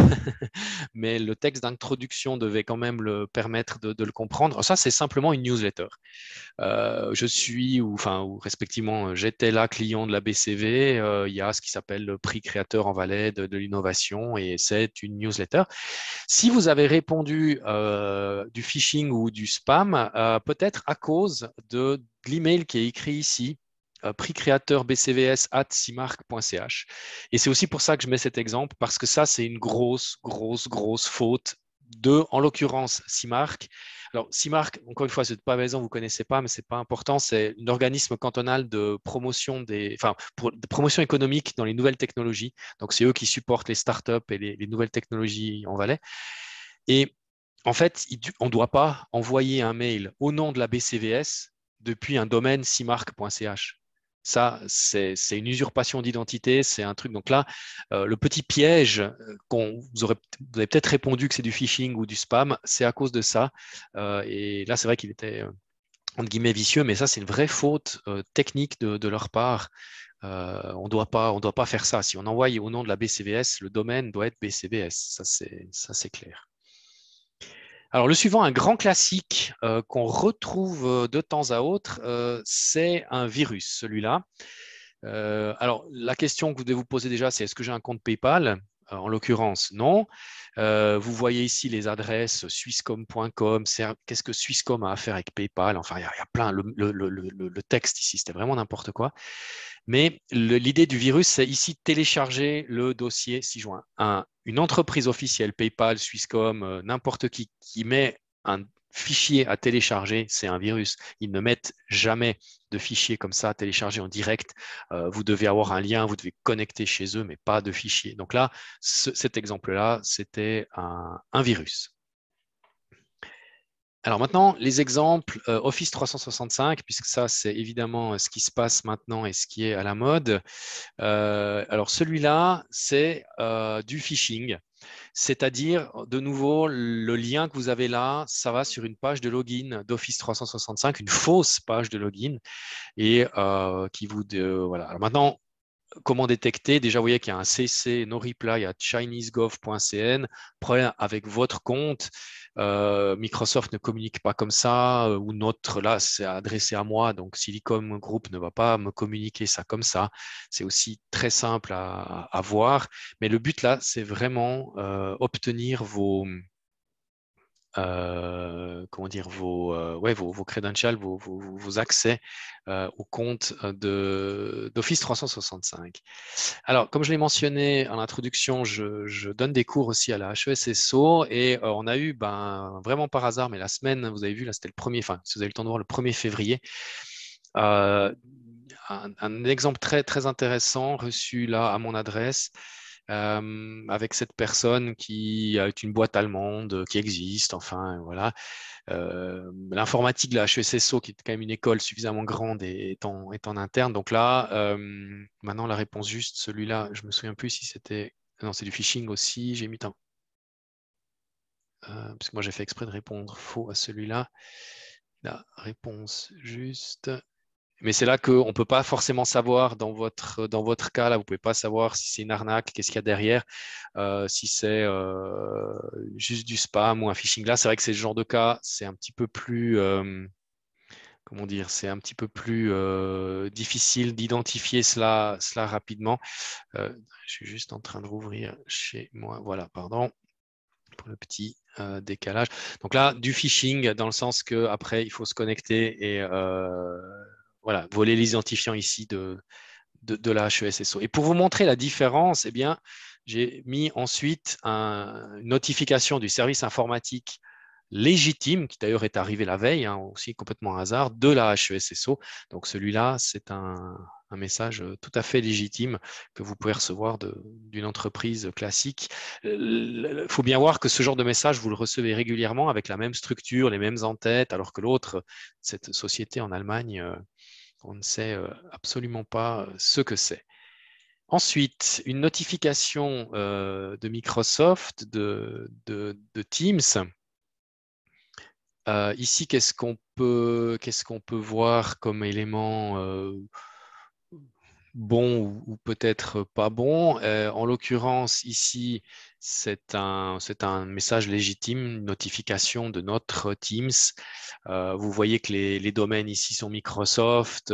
mais le texte d'introduction devait quand même le permettre de le comprendre. Ça, c'est simplement une newsletter. Je suis, ou respectivement, j'étais là client de la BCV. Il y a ce qui s'appelle le prix créateur en Valais de l'innovation et c'est une newsletter. Si vous avez répondu du phishing ou du spam, peut-être à cause de l'email qui est écrit ici, prix créateur bcvs@simark.ch. Et c'est aussi pour ça que je mets cet exemple, parce que ça, c'est une grosse faute en l'occurrence, Simark, Alors, CIMARC, encore une fois, c'est pas maison, vous ne connaissez pas, mais ce n'est pas important. C'est un organisme cantonal de promotion de promotion économique dans les nouvelles technologies. Donc, c'est eux qui supportent les startups et les nouvelles technologies en Valais. Et en fait, on ne doit pas envoyer un mail au nom de la BCVS depuis un domaine cimarc.ch. Ça, c'est une usurpation d'identité, c'est un truc. Donc là, le petit piège vous avez peut-être répondu que c'est du phishing ou du spam, c'est à cause de ça. Et là, c'est vrai qu'il était entre guillemets vicieux, mais ça, c'est une vraie faute technique de leur part. On doit pas faire ça. Si on envoie au nom de la BCVS, le domaine doit être BCVS. Ça, c'est clair. Alors, le suivant, un grand classique qu'on retrouve de temps à autre, c'est un virus, celui-là. Alors, la question que vous devez vous poser déjà, c'est est-ce que j'ai un compte PayPal? En l'occurrence, non. Vous voyez ici les adresses swisscom.com. Qu'est-ce que Swisscom a à faire avec PayPal? Enfin, il y a plein. Le texte ici, c'était vraiment n'importe quoi. Mais l'idée du virus, c'est ici télécharger le dossier 6 juin. Une entreprise officielle, PayPal, Swisscom, n'importe qui met un fichier à télécharger, c'est un virus. Ils ne mettent jamais de fichier comme ça à télécharger en direct. Vous devez avoir un lien, vous devez connecter chez eux, mais pas de fichier. Donc là, cet exemple-là, c'était un virus. Alors maintenant, les exemples Office 365, puisque ça, c'est évidemment ce qui se passe maintenant et ce qui est à la mode. Alors celui-là, c'est du phishing. C'est-à-dire, de nouveau, le lien que vous avez là, ça va sur une page de login d'Office 365, une fausse page de login, et qui vous... voilà. Alors maintenant, comment détecter? Déjà, vous voyez qu'il y a un CC no reply à chinesegov.cn. Problème avec votre compte. Microsoft ne communique pas comme ça, ou notre, là, c'est adressé à moi, donc Silicom Group ne va pas me communiquer ça comme ça. C'est aussi très simple à voir. Mais le but là, c'est vraiment obtenir vos credentials, vos accès au compte d'Office 365. Alors, comme je l'ai mentionné en introduction, je donne des cours aussi à la HESSO et on a eu, vraiment par hasard, mais la semaine, vous avez vu, là, c'était le 1er, enfin, si vous avez le temps de voir, le 1er février, un exemple très, très intéressant reçu là à mon adresse. Avec cette personne qui a une boîte allemande qui existe, enfin voilà. L'informatique de la HESSO, qui est quand même une école suffisamment grande, est en interne. Donc là, maintenant la réponse juste, celui-là, je me souviens plus si c'était... Non, c'est du phishing aussi, j'ai mis parce que moi j'ai fait exprès de répondre faux à celui-là. La réponse juste... Mais c'est là qu'on ne peut pas forcément savoir dans votre cas, là, vous ne pouvez pas savoir si c'est une arnaque, qu'est-ce qu'il y a derrière, si c'est juste du spam ou un phishing. Là, c'est vrai que c'est ce genre de cas, c'est un petit peu plus, comment dire, c'est un petit peu plus difficile d'identifier cela rapidement. Je suis juste en train de rouvrir chez moi. Voilà, pardon pour le petit décalage. Donc là, du phishing, dans le sens qu'après, il faut se connecter et voilà, voler les identifiants ici de la HESSO. Et pour vous montrer la différence, eh bien, j'ai mis ensuite une notification du service informatique légitime, qui d'ailleurs est arrivé la veille, aussi complètement hasard, de la HESSO. Donc celui-là, c'est un message tout à fait légitime que vous pouvez recevoir d'une entreprise classique. Il faut bien voir que ce genre de message, vous le recevez régulièrement avec la même structure, les mêmes en-têtes, alors que l'autre, cette société en Allemagne, on ne sait absolument pas ce que c'est. Ensuite, une notification de Microsoft, de Teams. Ici, qu'est-ce qu'on peut voir comme élément bon ou peut-être pas bon? En l'occurrence, ici, c'est un message légitime, une notification de notre Teams. Vous voyez que les domaines ici sont Microsoft.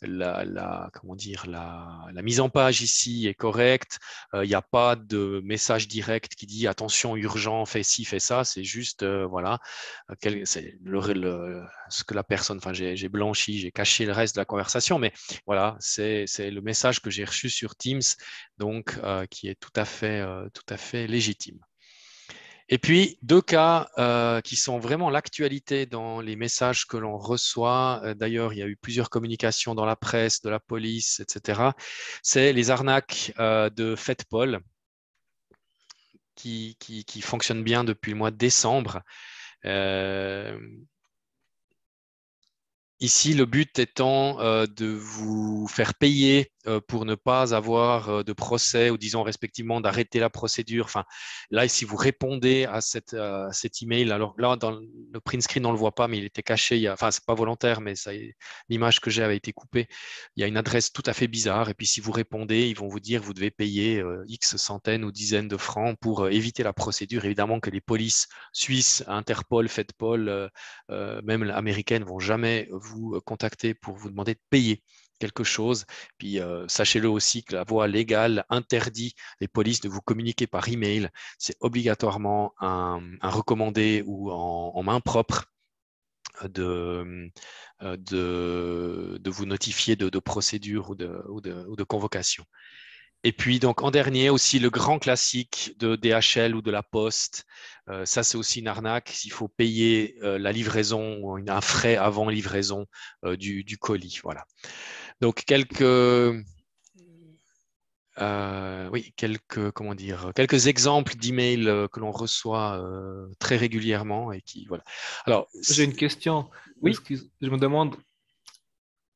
Comment dire, la mise en page ici est correcte. Il n'y a pas de message direct qui dit attention, urgent, fais ci, fais ça. C'est juste, voilà, c'est ce que la personne, enfin, j'ai blanchi, j'ai caché le reste de la conversation, mais voilà, c'est le message que j'ai reçu sur Teams, donc qui est tout à fait légitime. Et puis, 2 cas qui sont vraiment l'actualité dans les messages que l'on reçoit. D'ailleurs, il y a eu plusieurs communications dans la presse, de la police, etc. C'est les arnaques de FedPol qui fonctionnent bien depuis le mois de décembre. Ici, le but étant de vous faire payer pour ne pas avoir de procès ou disons respectivement d'arrêter la procédure. Enfin, là, si vous répondez à cet email, alors là, dans le print screen, on ne le voit pas, mais il était caché. Enfin, ce n'est pas volontaire, mais l'image que j'ai avait été coupée. Il y a une adresse tout à fait bizarre. Et puis, si vous répondez, ils vont vous dire que vous devez payer X centaines ou dizaines de francs pour éviter la procédure. Évidemment que les polices suisses, Interpol, FedPol, même américaines, ne vont jamais vous contacter pour vous demander de payer quelque chose. Puis sachez-le aussi que la voie légale interdit les polices de vous communiquer par email. C'est obligatoirement un recommandé ou en main propre de vous notifier de procédure ou de convocation. Et puis, donc, en dernier, aussi le grand classique de DHL ou de la Poste. Ça, c'est aussi une arnaque. Il faut payer la livraison ou un frais avant livraison du colis. Voilà. Donc, quelques exemples d'emails que l'on reçoit très régulièrement et qui, voilà. Alors, j'ai une question. Oui. Je me demande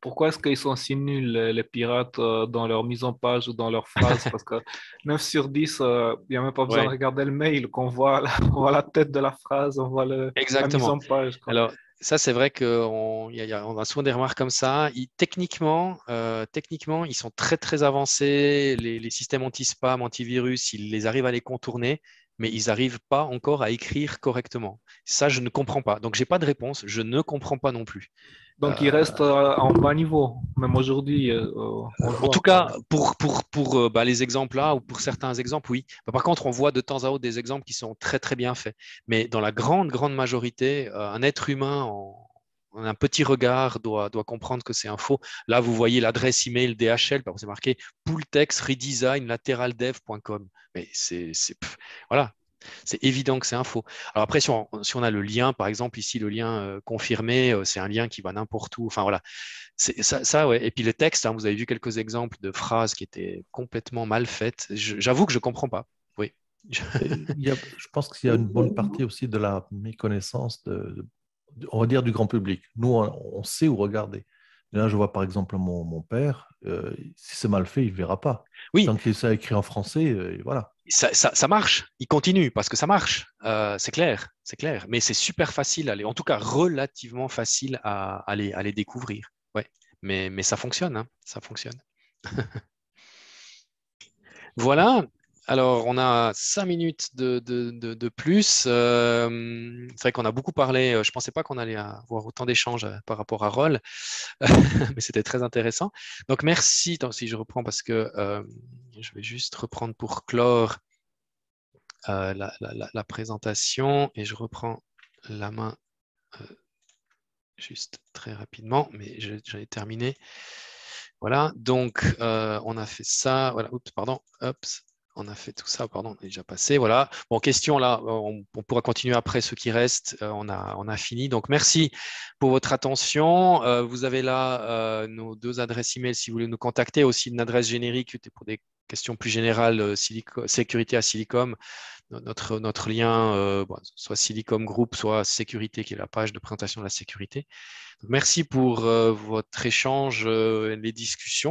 pourquoi est-ce qu'ils sont si nuls, les pirates, dans leur mise en page ou dans leurs phrases? Parce que 9 sur 10, il n'y a même pas besoin de regarder le mail, qu'on voit la tête de la phrase, on voit la mise en page. Alors, ça, c'est vrai qu'on a souvent des remarques comme ça. Techniquement, ils sont très, très avancés. Les systèmes anti-spam, antivirus, ils les arrivent à les contourner, mais ils n'arrivent pas encore à écrire correctement. Ça, je ne comprends pas. Donc, je n'ai pas de réponse. Je ne comprends pas non plus. Donc, ils restent en bas niveau, même aujourd'hui. En tout cas, pour les exemples là, ou pour certains exemples, oui. Par contre, on voit de temps à autre des exemples qui sont très, très bien faits. Mais dans la grande, grande majorité, un être humain en un petit regard doit comprendre que c'est un faux. Là, vous voyez l'adresse email DHL, c'est marqué Pooltex Redesign lateraldev.com. Mais voilà. C'est évident que c'est un faux. Alors après, si on a le lien, par exemple, ici, le lien confirmé, c'est un lien qui va n'importe où. Enfin, voilà. Ça, ouais. Et puis le texte, vous avez vu quelques exemples de phrases qui étaient complètement mal faites. J'avoue que je ne comprends pas. Oui. Je pense qu'il y a une bonne partie aussi de la méconnaissance, on va dire, du grand public. Nous, on sait où regarder. Là, je vois par exemple mon père, si c'est mal fait, il ne verra pas. Oui. Tant qu'il s'est écrit en français, voilà. Ça marche, il continue parce que ça marche, c'est clair. Mais c'est super facile, en tout cas relativement facile à les découvrir. Ouais. Mais ça fonctionne, hein, ça fonctionne. Voilà. Alors, on a 5 minutes de plus. C'est vrai qu'on a beaucoup parlé. Je ne pensais pas qu'on allait avoir autant d'échanges par rapport à Roll, mais c'était très intéressant. Donc, merci. Si je reprends parce que je vais juste reprendre pour clore la présentation et je reprends la main juste très rapidement, mais j'allais terminer. Voilà, donc on a fait ça. Voilà, on a fait tout ça, pardon, on est déjà passé. Voilà. Bon, question là, on pourra continuer après ce qui reste. On a fini. Donc, merci pour votre attention. Vous avez là nos 2 adresses email si vous voulez nous contacter. Aussi une adresse générique pour des questions plus générales, sécurité à Silicom. Notre lien, soit Silicom Group, soit sécurité, qui est la page de présentation de la sécurité. Donc, merci pour votre échange, les discussions.